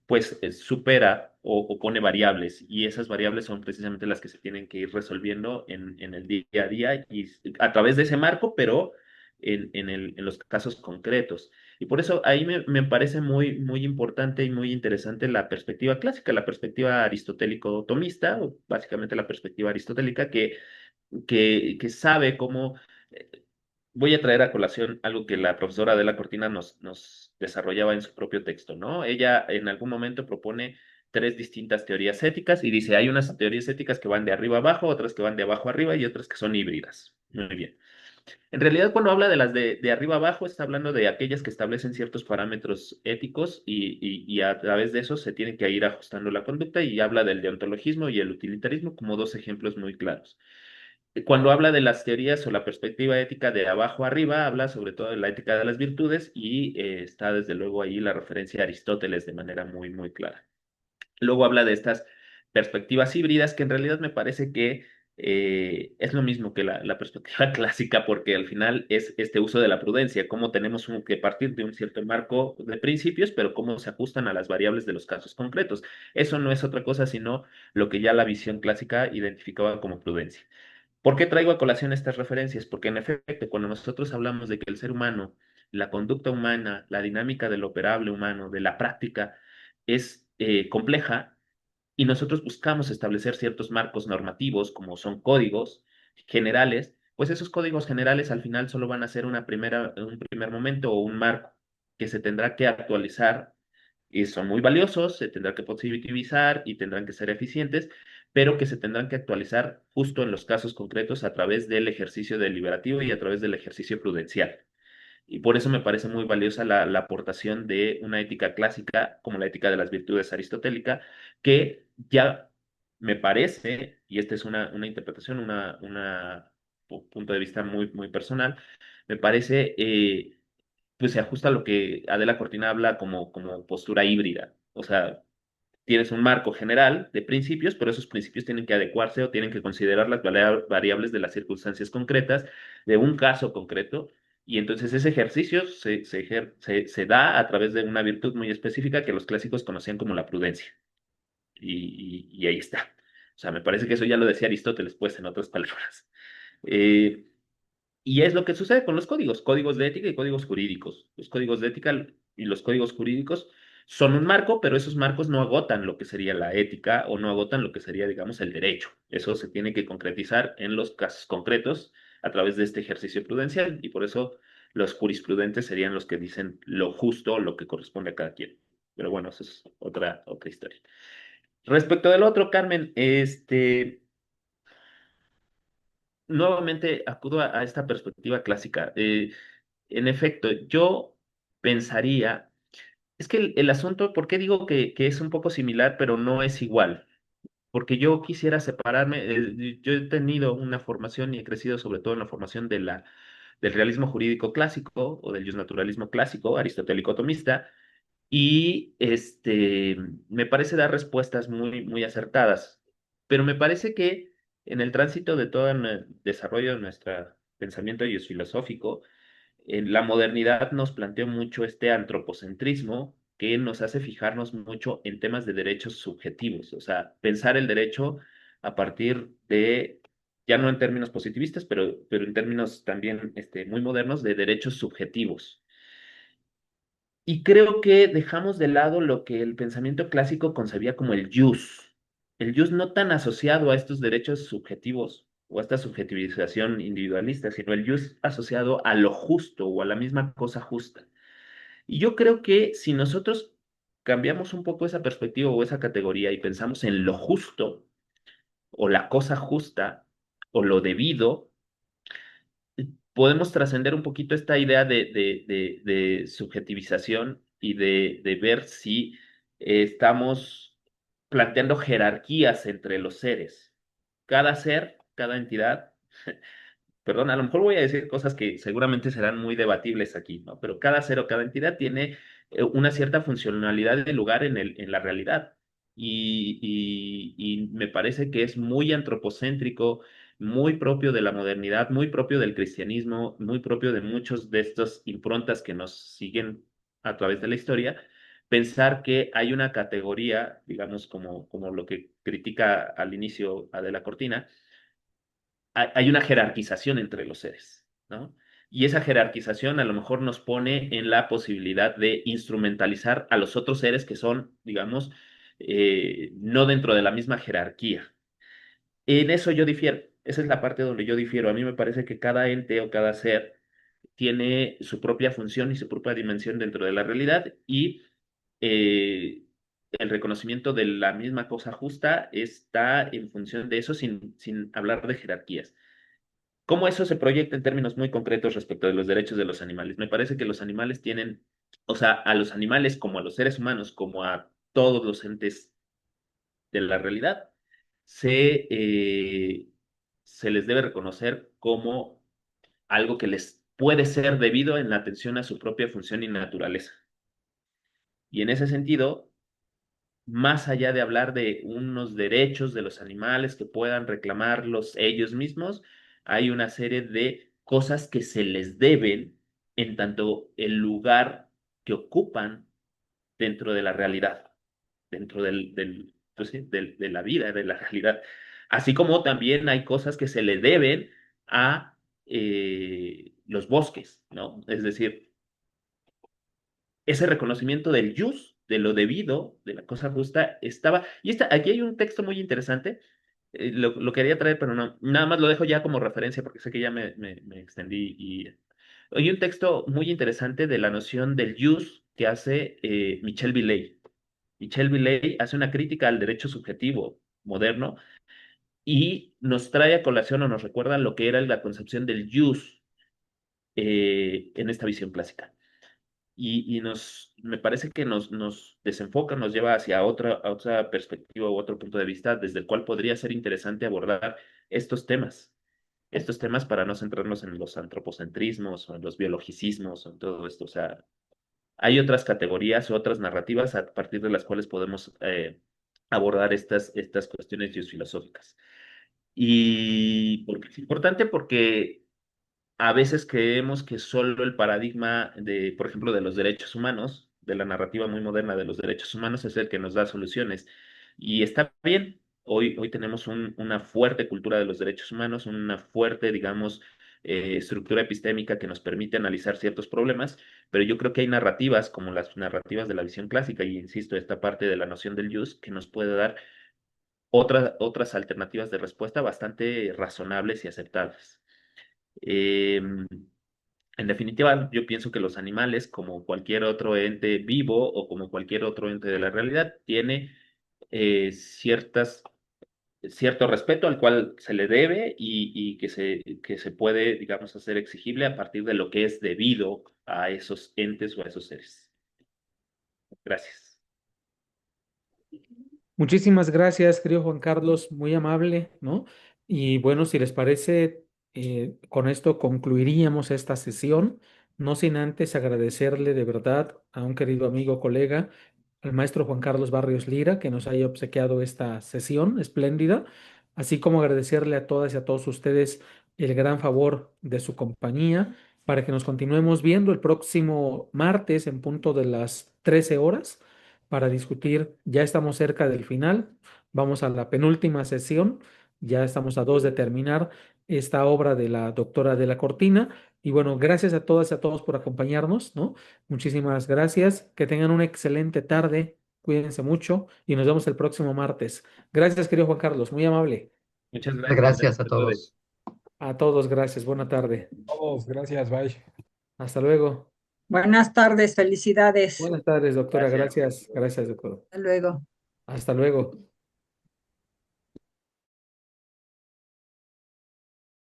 pues supera o pone variables, y esas variables son precisamente las que se tienen que ir resolviendo en el día a día y a través de ese marco, pero en los casos concretos. Y por eso ahí me parece muy, muy importante y muy interesante la perspectiva clásica, la perspectiva aristotélico-tomista, o básicamente la perspectiva aristotélica que sabe cómo... eh, Voy a traer a colación algo que la profesora Adela Cortina nos desarrollaba en su propio texto, ¿no? Ella en algún momento propone tres distintas teorías éticas y dice, hay unas teorías éticas que van de arriba abajo, otras que van de abajo arriba y otras que son híbridas. Muy bien. En realidad, cuando habla de las de arriba abajo, está hablando de aquellas que establecen ciertos parámetros éticos y a través de eso se tiene que ir ajustando la conducta y habla del deontologismo y el utilitarismo como dos ejemplos muy claros. Cuando habla de las teorías o la perspectiva ética de abajo arriba, habla sobre todo de la ética de las virtudes y está desde luego ahí la referencia a Aristóteles de manera muy, muy clara. Luego habla de estas perspectivas híbridas que en realidad me parece que es lo mismo que la perspectiva clásica porque al final es este uso de la prudencia, cómo tenemos que partir de un cierto marco de principios, pero cómo se ajustan a las variables de los casos concretos. Eso no es otra cosa sino lo que ya la visión clásica identificaba como prudencia. ¿Por qué traigo a colación estas referencias? Porque en efecto, cuando nosotros hablamos de que el ser humano, la conducta humana, la dinámica del operable humano, de la práctica, es compleja y nosotros buscamos establecer ciertos marcos normativos, como son códigos generales, pues esos códigos generales al final solo van a ser un primer momento o un marco que se tendrá que actualizar y son muy valiosos, se tendrá que positivizar y tendrán que ser eficientes, pero que se tendrán que actualizar justo en los casos concretos a través del ejercicio deliberativo y a través del ejercicio prudencial. Y por eso me parece muy valiosa la aportación de una ética clásica como la ética de las virtudes aristotélica, que ya me parece, y esta es una interpretación, punto de vista muy, muy personal, me parece pues se ajusta a lo que Adela Cortina habla como postura híbrida. O sea, tienes un marco general de principios, pero esos principios tienen que adecuarse o tienen que considerar las variables de las circunstancias concretas de un caso concreto. Y entonces ese ejercicio se da a través de una virtud muy específica que los clásicos conocían como la prudencia. Y ahí está. O sea, me parece que eso ya lo decía Aristóteles, pues, en otras palabras. Eh, y es lo que sucede con los códigos, códigos de ética y códigos jurídicos. Los códigos de ética y los códigos jurídicos son un marco, pero esos marcos no agotan lo que sería la ética o no agotan lo que sería, digamos, el derecho. Eso se tiene que concretizar en los casos concretos a través de este ejercicio prudencial y por eso los jurisprudentes serían los que dicen lo justo, lo que corresponde a cada quien. Pero bueno, eso es otra historia. Respecto del otro, Carmen, nuevamente acudo a esta perspectiva clásica. En efecto, yo pensaría, es que el asunto, ¿por qué digo que es un poco similar, pero no es igual? Porque yo quisiera separarme, yo he tenido una formación y he crecido sobre todo en la formación del realismo jurídico clásico o del justnaturalismo clásico, aristotélico tomista, y me parece dar respuestas muy, muy acertadas. Pero me parece que en el tránsito de todo el desarrollo de nuestro pensamiento filosófico, la modernidad nos planteó mucho este antropocentrismo que nos hace fijarnos mucho en temas de derechos subjetivos, o sea, pensar el derecho a partir de, ya no en términos positivistas, pero en términos también muy modernos, de derechos subjetivos. Y creo que dejamos de lado lo que el pensamiento clásico concebía como el jus. El jus no tan asociado a estos derechos subjetivos o a esta subjetivización individualista, sino el jus asociado a lo justo o a la misma cosa justa. Y yo creo que si nosotros cambiamos un poco esa perspectiva o esa categoría y pensamos en lo justo o la cosa justa o lo debido, podemos trascender un poquito esta idea de subjetivización y de ver si estamos planteando jerarquías entre los seres. Cada ser, cada entidad, perdón, a lo mejor voy a decir cosas que seguramente serán muy debatibles aquí, ¿no? Pero cada ser o cada entidad tiene una cierta funcionalidad de lugar en la realidad. Y me parece que es muy antropocéntrico, muy propio de la modernidad, muy propio del cristianismo, muy propio de muchos de estas improntas que nos siguen a través de la historia, pensar que hay una categoría, digamos, como lo que critica al inicio Adela Cortina, hay una jerarquización entre los seres, ¿no? Y esa jerarquización a lo mejor nos pone en la posibilidad de instrumentalizar a los otros seres que son, digamos, no dentro de la misma jerarquía. En eso yo difiero. Esa es la parte donde yo difiero. A mí me parece que cada ente o cada ser tiene su propia función y su propia dimensión dentro de la realidad y eh, el reconocimiento de la misma cosa justa está en función de eso sin hablar de jerarquías. ¿Cómo eso se proyecta en términos muy concretos respecto de los derechos de los animales? Me parece que los animales tienen, o sea, a los animales como a los seres humanos, como a todos los entes de la realidad, se les debe reconocer como algo que les puede ser debido en la atención a su propia función y naturaleza. Y en ese sentido, más allá de hablar de unos derechos de los animales que puedan reclamarlos ellos mismos, hay una serie de cosas que se les deben en tanto el lugar que ocupan dentro de la realidad, dentro pues sí, de la vida, de la realidad. Así como también hay cosas que se le deben a los bosques, ¿no? Es decir, ese reconocimiento del jus, de lo debido, de la cosa justa, estaba. Y aquí hay un texto muy interesante, lo quería traer, pero no, nada más lo dejo ya como referencia porque sé que ya me extendí. Y hay un texto muy interesante de la noción del jus que hace Michel Villey. Michel Villey hace una crítica al derecho subjetivo moderno y nos trae a colación o nos recuerda lo que era la concepción del jus en esta visión clásica. Y me parece que nos desenfoca, nos lleva hacia a otra perspectiva u otro punto de vista desde el cual podría ser interesante abordar estos temas. Estos temas para no centrarnos en los antropocentrismos o en los biologicismos o en todo esto. O sea, hay otras categorías o otras narrativas a partir de las cuales podemos abordar estas cuestiones filosóficas. Y porque es importante porque a veces creemos que solo el paradigma de, por ejemplo, de los derechos humanos, de la narrativa muy moderna de los derechos humanos, es el que nos da soluciones. Y está bien, hoy tenemos una fuerte cultura de los derechos humanos, una fuerte, digamos, estructura epistémica que nos permite analizar ciertos problemas, pero yo creo que hay narrativas como las narrativas de la visión clásica, y insisto, esta parte de la noción del jus, que nos puede dar otras alternativas de respuesta bastante razonables y aceptables. En definitiva, yo pienso que los animales, como cualquier otro ente vivo o como cualquier otro ente de la realidad, tiene cierto respeto al cual se le debe y que se puede, digamos, hacer exigible a partir de lo que es debido a esos entes o a esos seres. Gracias. Muchísimas gracias, querido Juan Carlos, muy amable, ¿no? Y bueno, si les parece, con esto concluiríamos esta sesión, no sin antes agradecerle de verdad a un querido amigo, colega, al maestro Juan Carlos Barrios Lira, que nos haya obsequiado esta sesión espléndida, así como agradecerle a todas y a todos ustedes el gran favor de su compañía, para que nos continuemos viendo el próximo martes en punto de las 13 horas para discutir. Ya estamos cerca del final, vamos a la penúltima sesión, ya estamos a 2 de terminar esta obra de la doctora de la Cortina. Y bueno, gracias a todas y a todos por acompañarnos, ¿no? Muchísimas gracias, que tengan una excelente tarde, cuídense mucho y nos vemos el próximo martes. Gracias, querido Juan Carlos, muy amable. Muchas gracias. Gracias a todos. A todos, gracias, buena tarde. Todos, gracias, bye. Hasta luego. Buenas tardes, felicidades. Buenas tardes, doctora, Gracias. gracias, doctor. Hasta luego. Hasta luego.